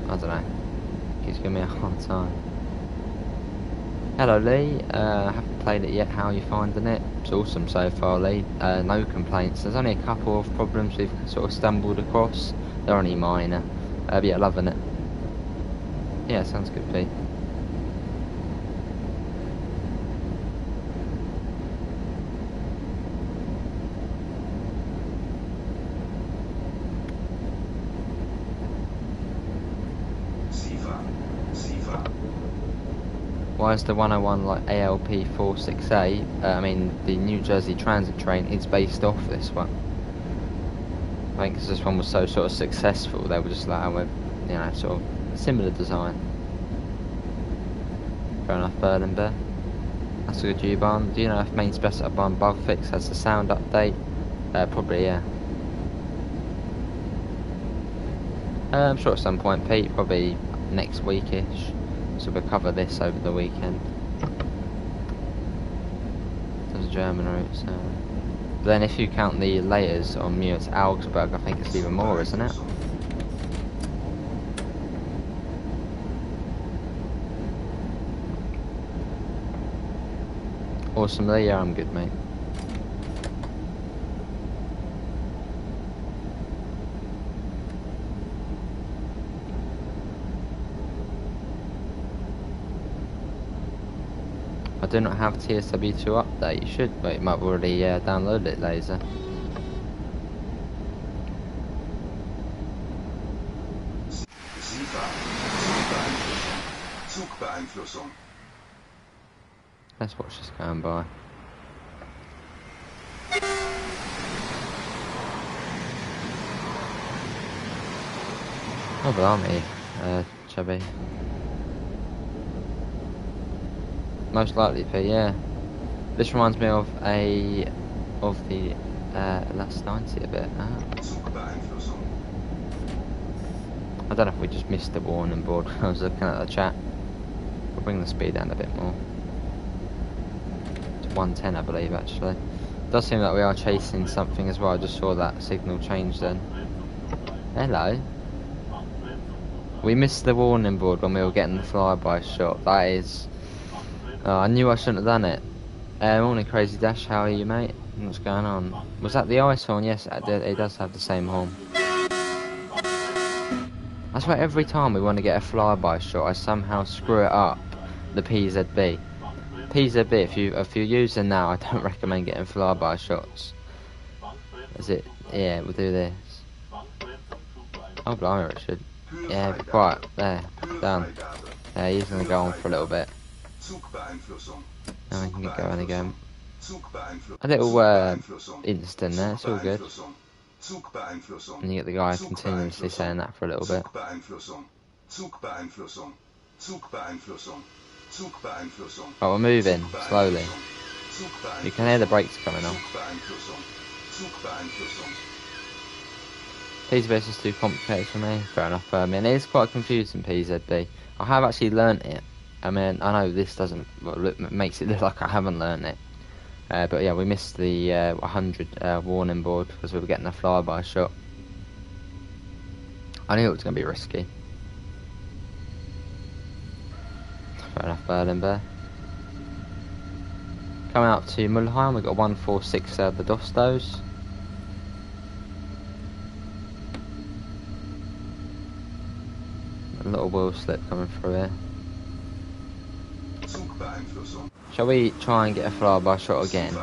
I don't know. Keeps giving me a hard time. Hello, Lee. I haven't played it yet. How are you finding it? It's awesome so far, Lee. No complaints. There's only a couple of problems we've sort of stumbled across. They're only minor. But yeah, loving it. Yeah, sounds good, Pete. Why is the 101 like ALP 46A? I mean, the New Jersey Transit train is based off this one. I think because this one was so sort of successful, they were just like, oh, you know, sort of similar design. Fair enough, Berlin. That's a good U-Bahn. Do you know if main specified Bahn bug fix has the sound update? Probably, yeah. I'm sure at some point, Pete, probably next weekish. So we'll cover this over the weekend. There's a German route, so. But then if you count the layers on Munich to Augsburg, I think it's even more, isn't it? Awesomely, yeah, I'm good, mate. I do not have TSW2 update. You should, but you might have already downloaded it, Laser. Zugbeeinflussung. Let's watch this going by. Oh, blimey, Chubby. Most likely, P, yeah. This reminds me of the last 90 a bit. I don't know if we just missed the warning board when I was looking at the chat. We'll bring the speed down a bit more. To 110, I believe, actually. It does seem that we are chasing something as well. I just saw that signal change then. Hello. We missed the warning board when we were getting the flyby shot. That is... Oh, I knew I shouldn't have done it. Morning, Crazy Dash. How are you, mate? What's going on? Was that the ice horn? Yes, it does have the same horn. I swear every time we want to get a flyby shot, I somehow screw it up. The PZB. PZB, if you're using now, I don't recommend getting flyby shots. Is it? Yeah, we'll do this. Oh, blimey, Richard. Yeah, be quiet. There, done. Yeah, he's gonna go on for a little bit. Now we can get going again. A little instant there, it's all good. And you get the guy continuously saying that for a little bit. But we're moving slowly. You can hear the brakes coming on. PZB is just too complicated for me. Fair enough. I mean, it is quite confusing, PZB. I have actually learnt it. I mean, I know this doesn't makes it look like I haven't learnt it. But yeah, we missed the 100 warning board because we were getting a flyby shot. I knew it was going to be risky. Fair enough, Berlin Bear. Coming up to Mulheim, we've got 146 the Dostos. A little wheel slip coming through here. Shall we try and get a flyby shot again?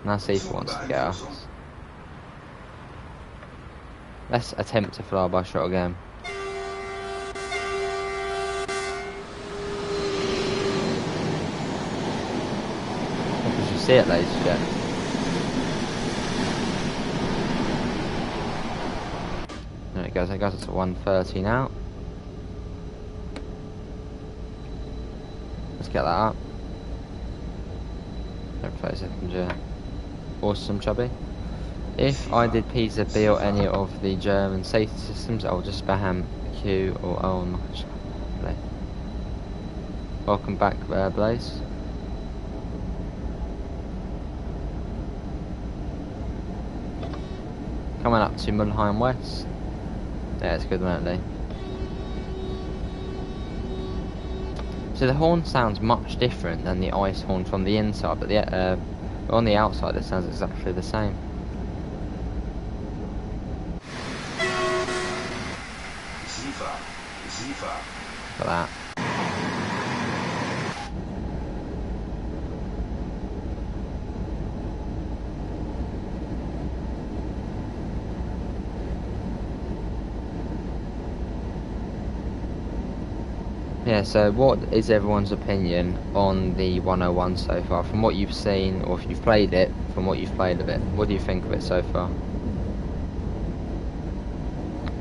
Now see if he wants to get us. Let's attempt a flyby shot again. Did you see it, ladies and gents? There it goes up to 130 now. Let's get that up. 30 seconds, yeah. Awesome, chubby. If I did PZB or any of the German safety systems, I'll just spam Q or O on my. Welcome back, Blaze. Coming up to Mulheim West. Yeah, it's good, isn't it? So the horn sounds much different than the ice horn from the inside, but on the outside it sounds exactly the same. Look at that. Yeah, so what is everyone's opinion on the 101 so far? From what you've seen, or if you've played it, from what you've played of it, what do you think of it so far?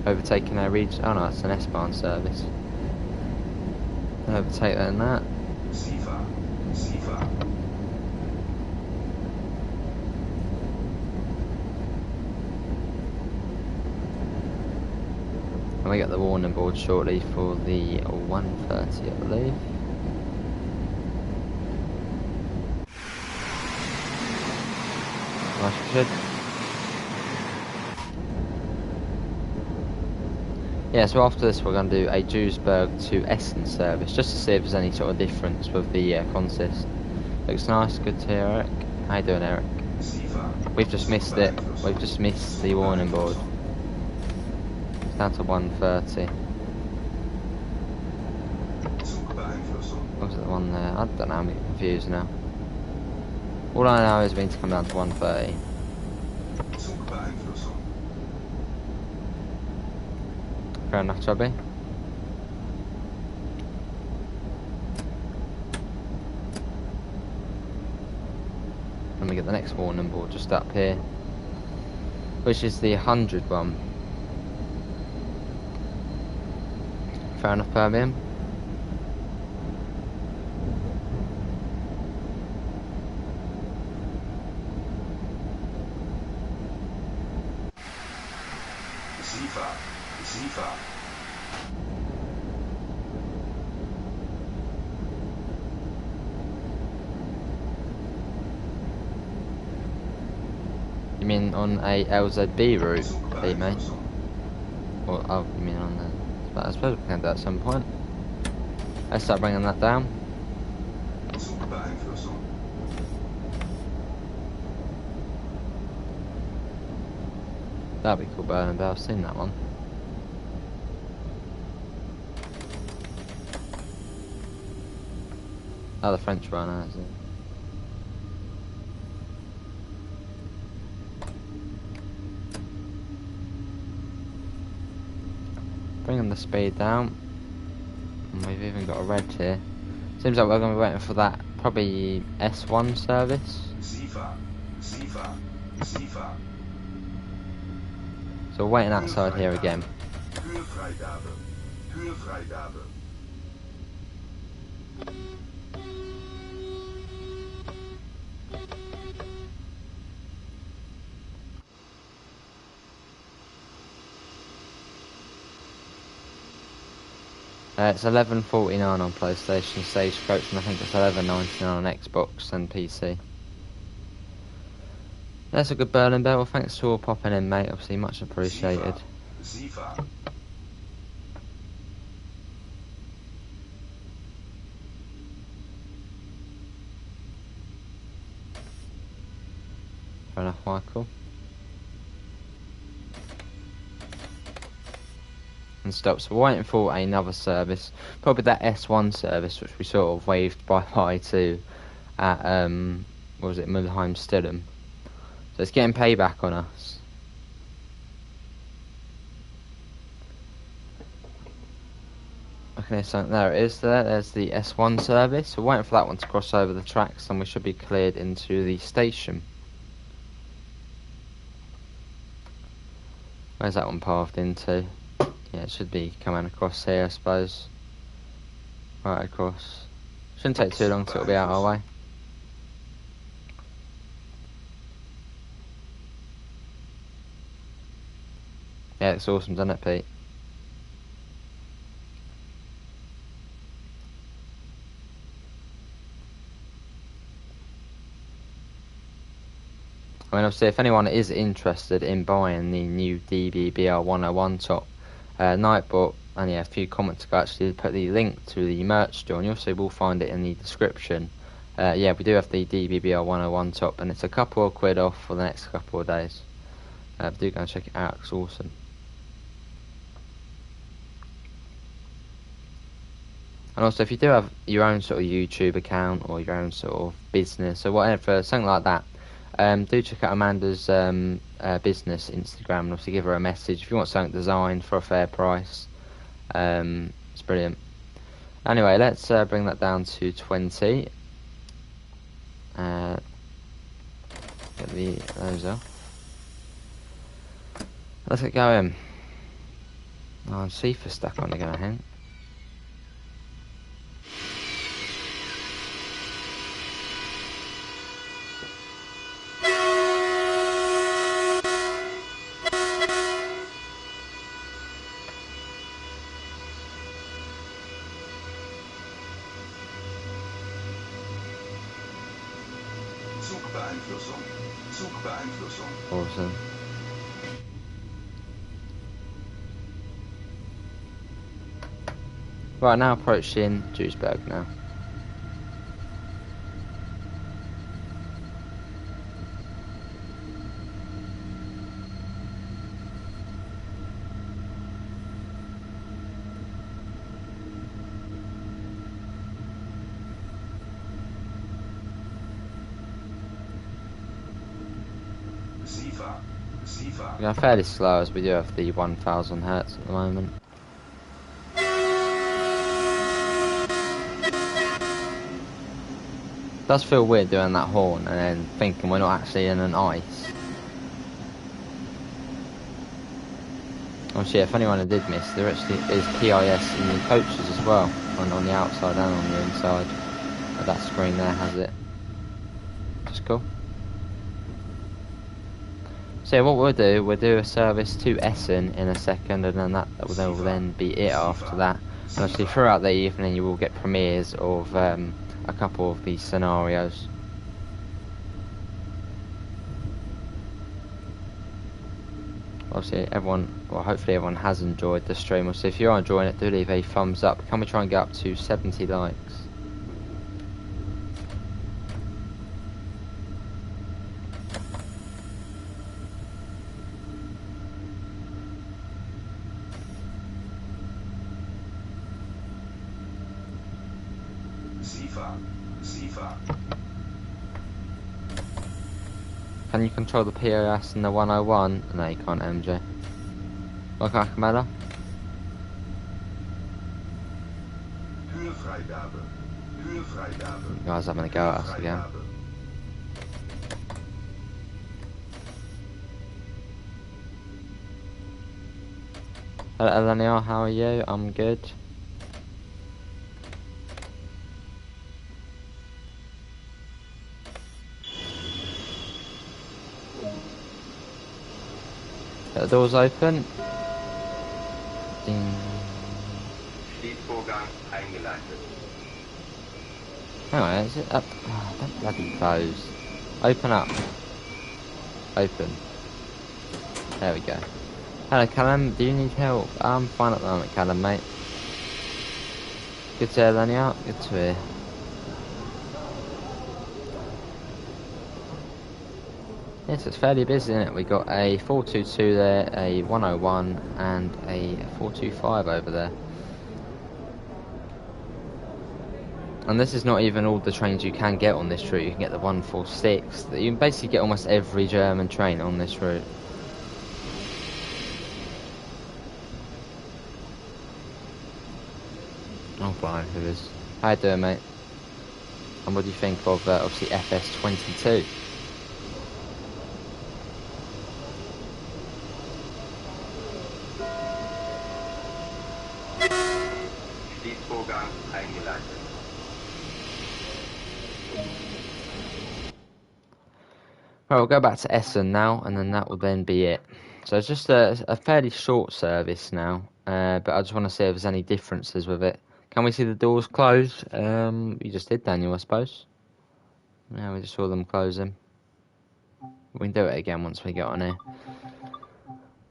Overtaking our region. Oh no, it's an S-Bahn service. Overtake that and that. And we get the warning board shortly for the 130, I believe. Nice, good. Yeah, so after this we're going to do a Duisburg to Essen service, just to see if there's any sort of difference with the consist. Looks nice, good to hear, Eric. How you doing, Eric? We've just missed it. We've just missed the warning board. It's down to 130. Was it the one there? I don't know, I'm getting confused now. All I know is we need to come down to 130. Fair enough, chubby. And we get the next warning board just up here, which is the 100 one. Fair enough, Permian. You mean on a LZB route, mate? Or oh, you mean on the? But I suppose we can do that at some point. Let's start bringing that down. That'd be cool, Berlin Bear. I've seen that one. Oh, the French one, is it? Bringing the speed down. And we've even got a red here. Seems like we're going to be waiting for that, probably S1 service. Sifa. Sifa. Sifa. So we're waiting outside here again. Höhefreigabe. Höhefreigabe. It's 11.49 on PlayStation Stagecoach, and I think it's 11.99 on Xbox and PC. That's a good Berlin belt. Well, thanks for all popping in, mate. Obviously, much appreciated. Sifa. Fair enough, Michael. And stop. So we're waiting for another service, probably that S1 service, which we sort of waved bye to at what was it, Mulheim Stidham. So it's getting payback on us. Okay, so there it is. There's the S1 service. We're waiting for that one to cross over the tracks, and we should be cleared into the station. Where's that one pathed into? Yeah, it should be coming across here, I suppose. Right across. Shouldn't take too long till it'll be out our way. Yeah, it's awesome, doesn't it, Pete? I mean, obviously, if anyone is interested in buying the new DBBR 101 top Nightbot, and yeah, a few comments ago actually put the link to the merch store, and you also will find it in the description. Yeah, we do have the DBBR 101 top, and it's a couple of quid off for the next couple of days. Do go and check it out, it's awesome. And also, if you do have your own sort of YouTube account or your own sort of business or whatever, something like that, do check out Amanda's business Instagram, and obviously give her a message if you want something designed for a fair price. It's brilliant. Anyway, let's bring that down to 20. Get those off. Let's get going. Oh, Sifa stuck on again, I think. Zugbeeinflussung. Zugbeeinflussung. Awesome. Right, now approaching Duisburg now. We're going fairly slow as we do have the 1000 Hertz at the moment. It does feel weird doing that horn and then thinking we're not actually in an ice. Oh shit, if anyone did miss, there actually is PIS in the coaches as well, and on the outside and on the inside. But that screen there has it. Just cool. So yeah, what we'll do a service to Essen in a second, and then that will then be it after that. And obviously throughout the evening you will get premieres of a couple of these scenarios. Obviously hopefully everyone has enjoyed the stream. So if you are enjoying it, do leave a thumbs up. Can we try and get up to 70 likes? Sie fahren. Can you control the POS and the 101? No, you can't, MJ. Welcome, Camilla. Höhefreigabe. Höhefreigabe. You guys having a go at us again. Höhefreigabe. Hello, Elenia, how are you? I'm good. Get the doors open. Ding. Schließvorgang eingeleitet. Hang on, is it up? Oh, don't bloody close. Open up. Open. There we go. Hello, Callum. Do you need help? I'm fine at the moment, Callum, mate. Good to hear, Elenia. Good to hear. Yes, it's fairly busy, isn't it? We got a 422 there, a 101, and a 425 over there. And this is not even all the trains you can get on this route. You can get the 146. You can basically get almost every German train on this route. Oh, blind, who is? How you doing, mate? And what do you think of, obviously, FS22? Schließvorgang eingeleitet. Right, we'll go back to Essen now, and then that will then be it. So it's just a fairly short service now, but I just want to see if there's any differences with it. Can we see the doors close? You just did, Daniel, I suppose. Yeah, we just saw them closing. We can do it again once we get on here.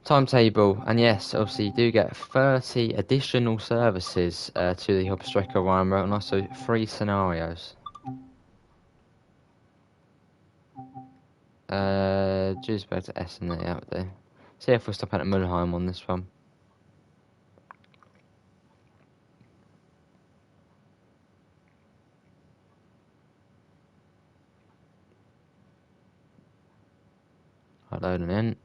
Timetable, and yes, obviously you do get 30 additional services to the Hauptstrecke Rhine route, and also 3 scenarios. Duisburg to Essen, yeah, out there. See if we're stopping at Mulheim on this one. Loading in.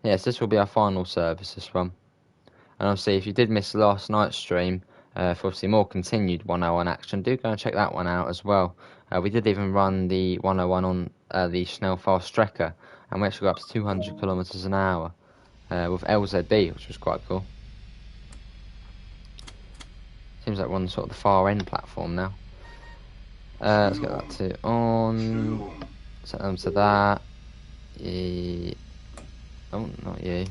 Yes, this will be our final service, this one. And obviously, if you did miss last night's stream, for obviously more continued 101 action, do go and check that one out as well. We did even run the 101 on the Schnellfahrstrecke, and we actually got up to 200 kilometers an hour with LZB, which was quite cool. Seems like we're on sort of the far end platform now. Let's get that to on. Set them to that. Oh, not you.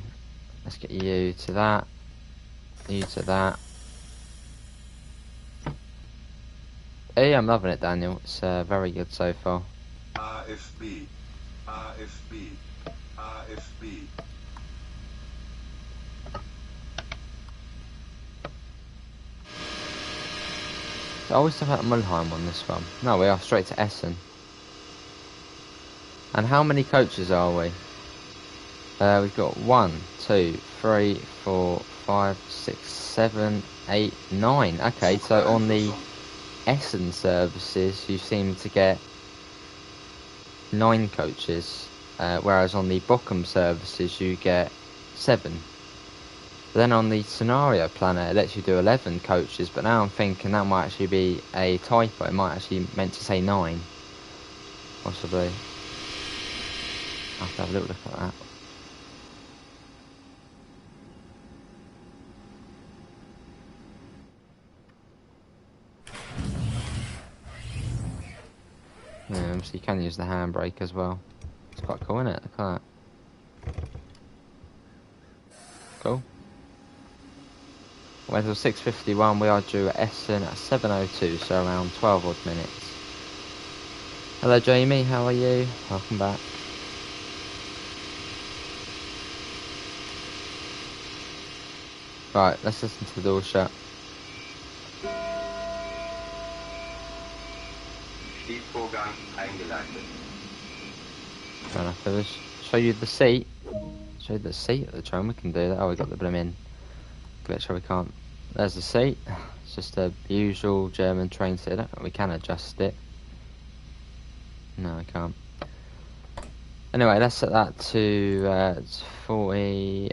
Let's get you to that. You to that. Hey, I'm loving it, Daniel. It's very good so far. AFB. AFB. AFB. So I always stop at Mulheim on this one. No, we are straight to Essen. And how many coaches are we? We've got 1, 2, 3, 4, 5, 6, 7, 8, 9. Okay, so on the Essen services, you seem to get 9 coaches, whereas on the Bochum services, you get 7. But then on the scenario planner, it lets you do 11 coaches, but now I'm thinking that might actually be a typo. It might actually meant to say 9, possibly. I'll have to have a little look at that. Yeah, obviously you can use the handbrake as well. It's quite cool, isn't it? Look at that. Cool. Well, until 6:51, we are due at Essen at 7:02, so around 12 odd minutes. Hello Jamie, how are you? Welcome back. Right, let's listen to the door shut. Schließvorgang eingeleitet. Fair enough, I'll show you the seat. Show the seat of the train. We can do that. Oh, we got the blooming glitch. We can't. There's the seat. It's just a usual German train seat. We can adjust it. No, we can't. Anyway, let's set that to 40.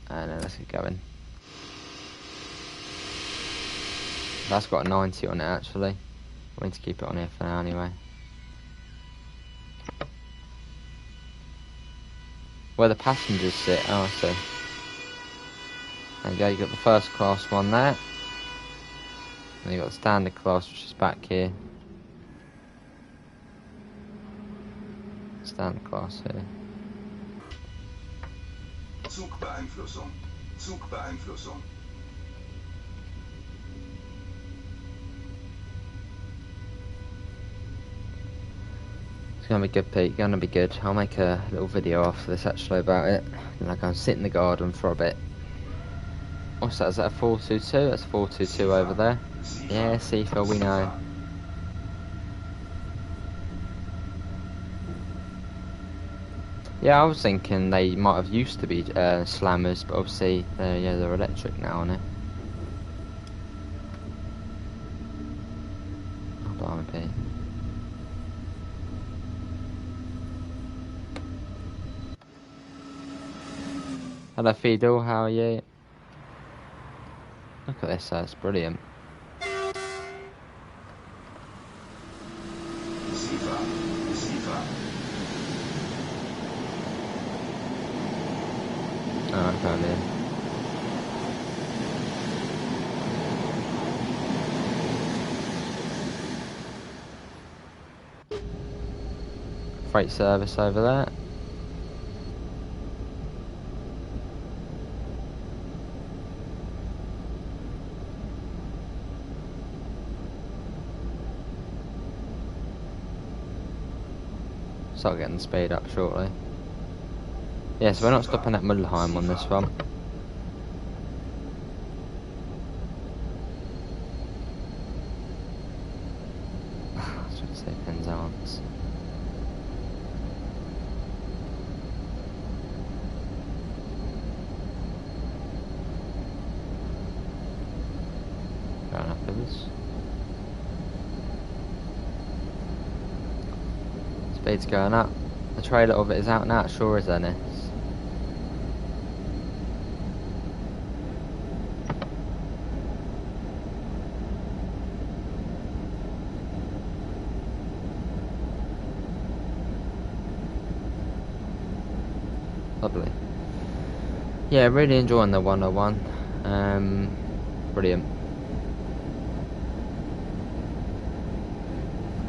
And then let's get going. That's got a 90 on it actually. We need to keep it on here for now anyway. Where the passengers sit, oh I see. There you go, you got the first class one there. And you got the standard class which is back here. Standard class here. Zugbeeinflussung. Zugbeeinflussung. It's gonna be good, Pete. Gonna be good. I'll make a little video after this actually about it. Then I go and sit in the garden for a bit. What's that? Is that a 422? That's 422 over there. Yeah, Seafield, we know. Yeah, I was thinking they might have used to be slammers, but obviously they're electric now, aren't they? Oh, blimey, Pete. Hello Fido, how are you? Look at this, that's brilliant. Oh, I found it. Freight service over there. Start getting the speed up shortly. Yeah, so we're not stopping at Mulheim on this one. I should say Penzance. Fair enough, it is. Speed's going up. The trailer of it is out now, sure as Ennis. Lovely. Yeah, really enjoying the 101. Brilliant.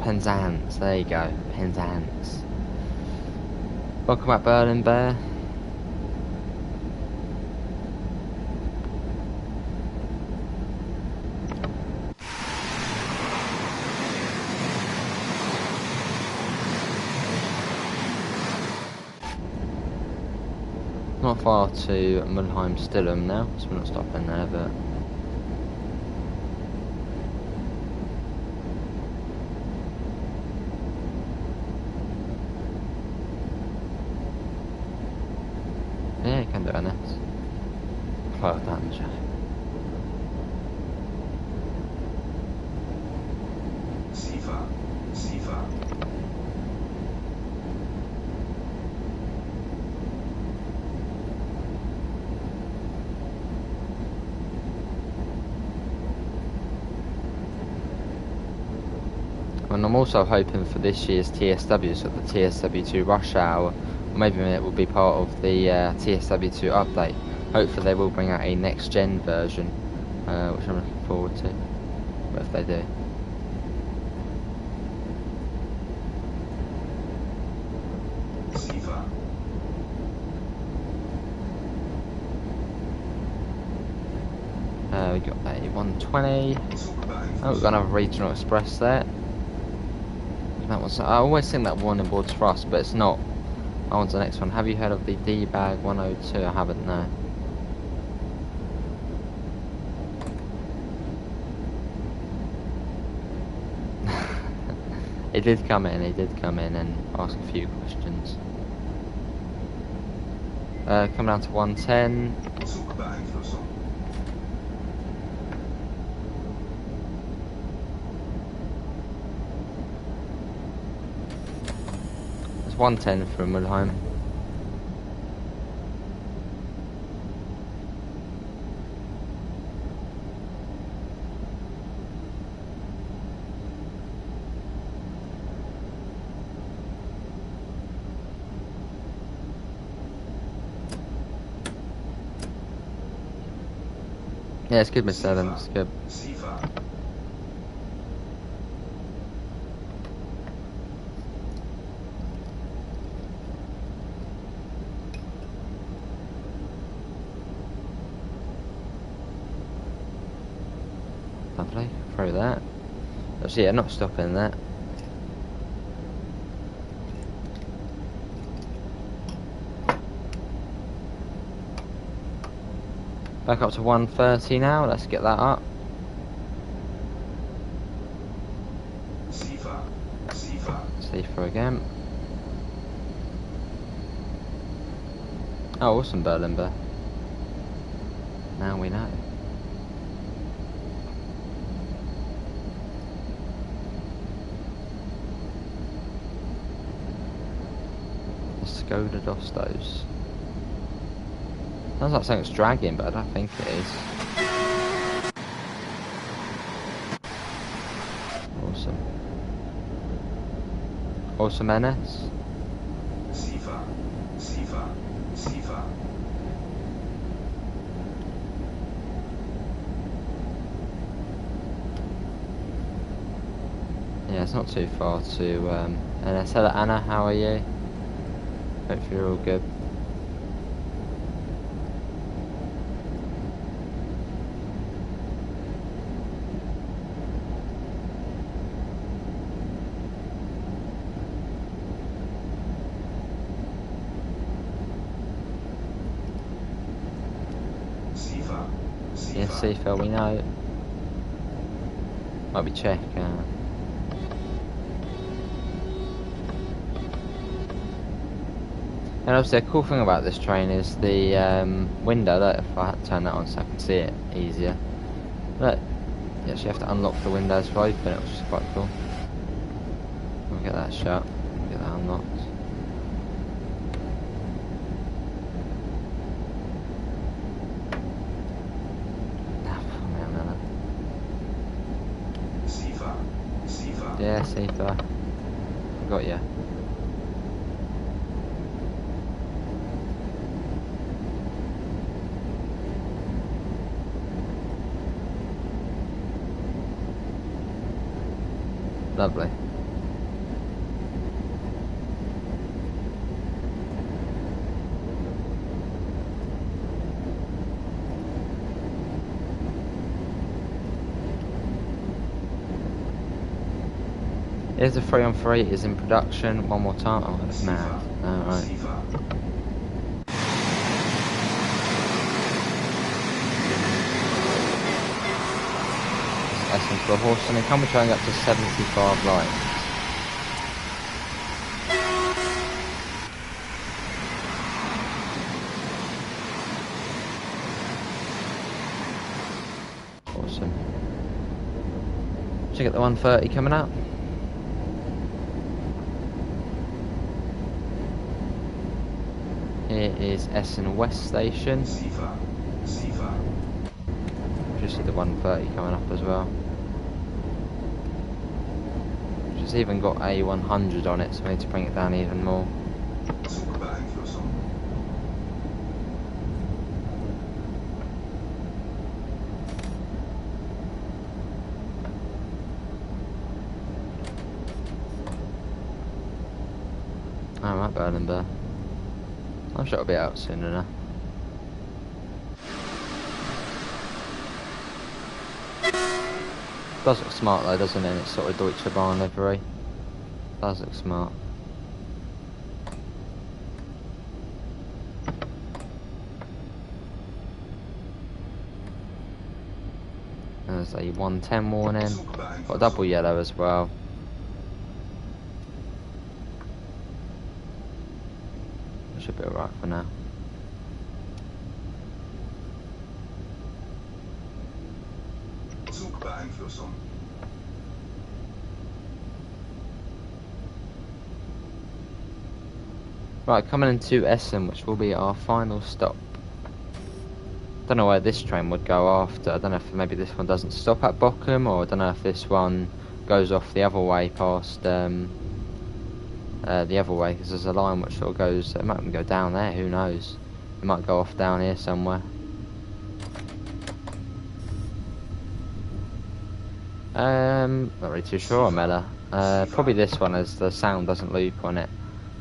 Penzance, there you go, Penzance. Welcome back, Berlin Bear. Not far to Mulheim Stillum now, so we're not stopping there, but yeah, you can do it. Well done, Jeff. Sifa. And I'm also hoping for this year's TSW, so the TSW2 Rush Hour, or maybe it will be part of the TSW2 update. Hopefully they will bring out a next gen version, which I'm looking forward to, but if they do. We got a 120. Oh, we've got another regional express there. That was, I always think that warning board's for us, but it's not. I want the next one. Have you heard of the D-Bag 102? I haven't, no. He did come in and ask a few questions. Coming down to 110. Zugbeeinflussung. It's 110 from Mulheim. Yeah, it's good, Mr. Evans. It's good. Sifa. Lovely. Throw that. So yeah, not stopping that. Back up to 130 now. Let's get that up. Sifa. Sifa. Safer again. Oh, awesome, Berlinber. Now we know. The Skoda Dostos. Sounds like something's dragging, but I don't think it is. Awesome. Awesome NS. Sifa. Sifa. Sifa. Yeah, it's not too far to NS. Hello Anna, how are you? Hopefully you're all good. Sifa. Yes, Seafell, we know. Might be Czech. And obviously, a cool thing about this train is the window. Look, if I had to turn that on so I can see it easier. Look, you actually have to unlock the windows to open it, which is quite cool. We'll get that shut. Get that unlocked. Sifa. Sifa. Yeah, Seafell. Got ya. Lovely. Is the 3-on-3 is in production? One more time. Oh, that's mad. Alright. Sifa. Essen to a horse, and then can we try and get up to 75 lights? Awesome. Should get the 130 coming up. Here is Essen West Station. Sifa. Sifa. Just see the 130 coming up as well. It's even got a 100 on it, so we need to bring it down even more. Zugbeeinflussung. Alright, Berlinber. I'm sure it'll be out soon enough. Does look smart though, doesn't it? It's sort of Deutsche Bahn livery. Does look smart. There's a 110 warning. Got a double yellow as well. Should be alright for now. Zugbeeinflussung. Right, coming into Essen, which will be our final stop. Don't know where this train would go after. I don't know if maybe this one doesn't stop at Bochum, or I don't know if this one goes off the other way past the other way, because there's a line which sort of goes. It might even go down there. Who knows? It might go off down here somewhere. Not really too sure, Mella. Probably this one, as the sound doesn't loop on it,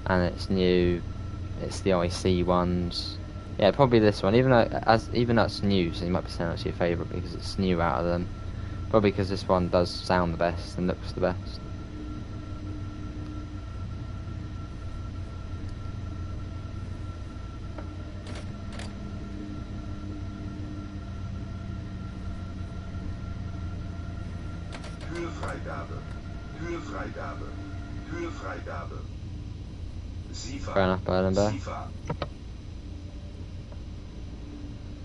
and it's new. It's the IC ones. Yeah, probably this one. Even though it's new, so you might be saying that's your favourite because it's new out of them. Probably because this one does sound the best and looks the best. Türfreigabe. Türfreigabe. Türfreigabe. Fair enough, Berlinberg. Sifa.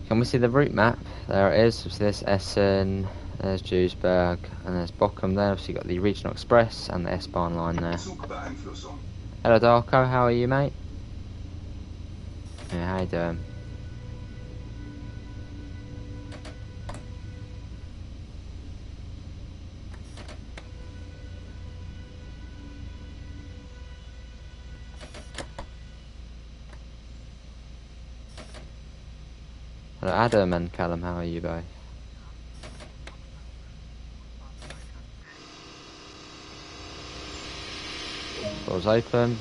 Can we see the route map? There it is. So there's Essen, there's Duisburg, and there's Bochum there. So you've got the Regional Express and the S-Bahn line there. Zugbeeinflussung. Hello, Darko. How are you, mate? Yeah, how you doing? Hello, Adam and Callum. How are you both? Doors open.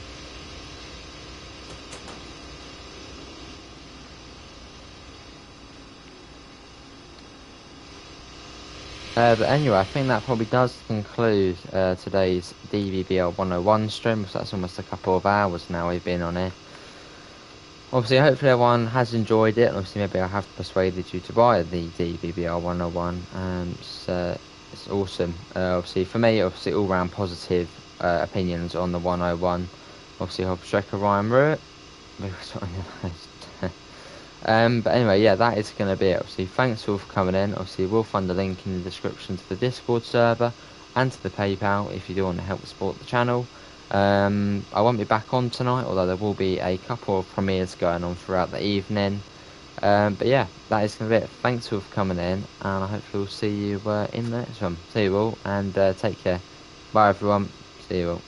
But anyway, I think that probably does conclude today's DBBL 101 stream. So that's almost a couple of hours now we've been on here. Obviously, hopefully everyone has enjoyed it. Obviously, maybe I have persuaded you to buy the DBBL 101. It's awesome. Obviously, for me, obviously all-round positive opinions on the 101. Obviously, Hofstrecker Ryan Root. But anyway, yeah, that is going to be it. Obviously, thanks all for coming in. Obviously, we'll find the link in the description to the Discord server and to the PayPal if you do want to help support the channel. I won't be back on tonight, although there will be a couple of premieres going on throughout the evening. But yeah, that is going to be it. Thanks all for coming in, and I hope we'll see you in the next one. See you all, and take care. Bye everyone. See you all.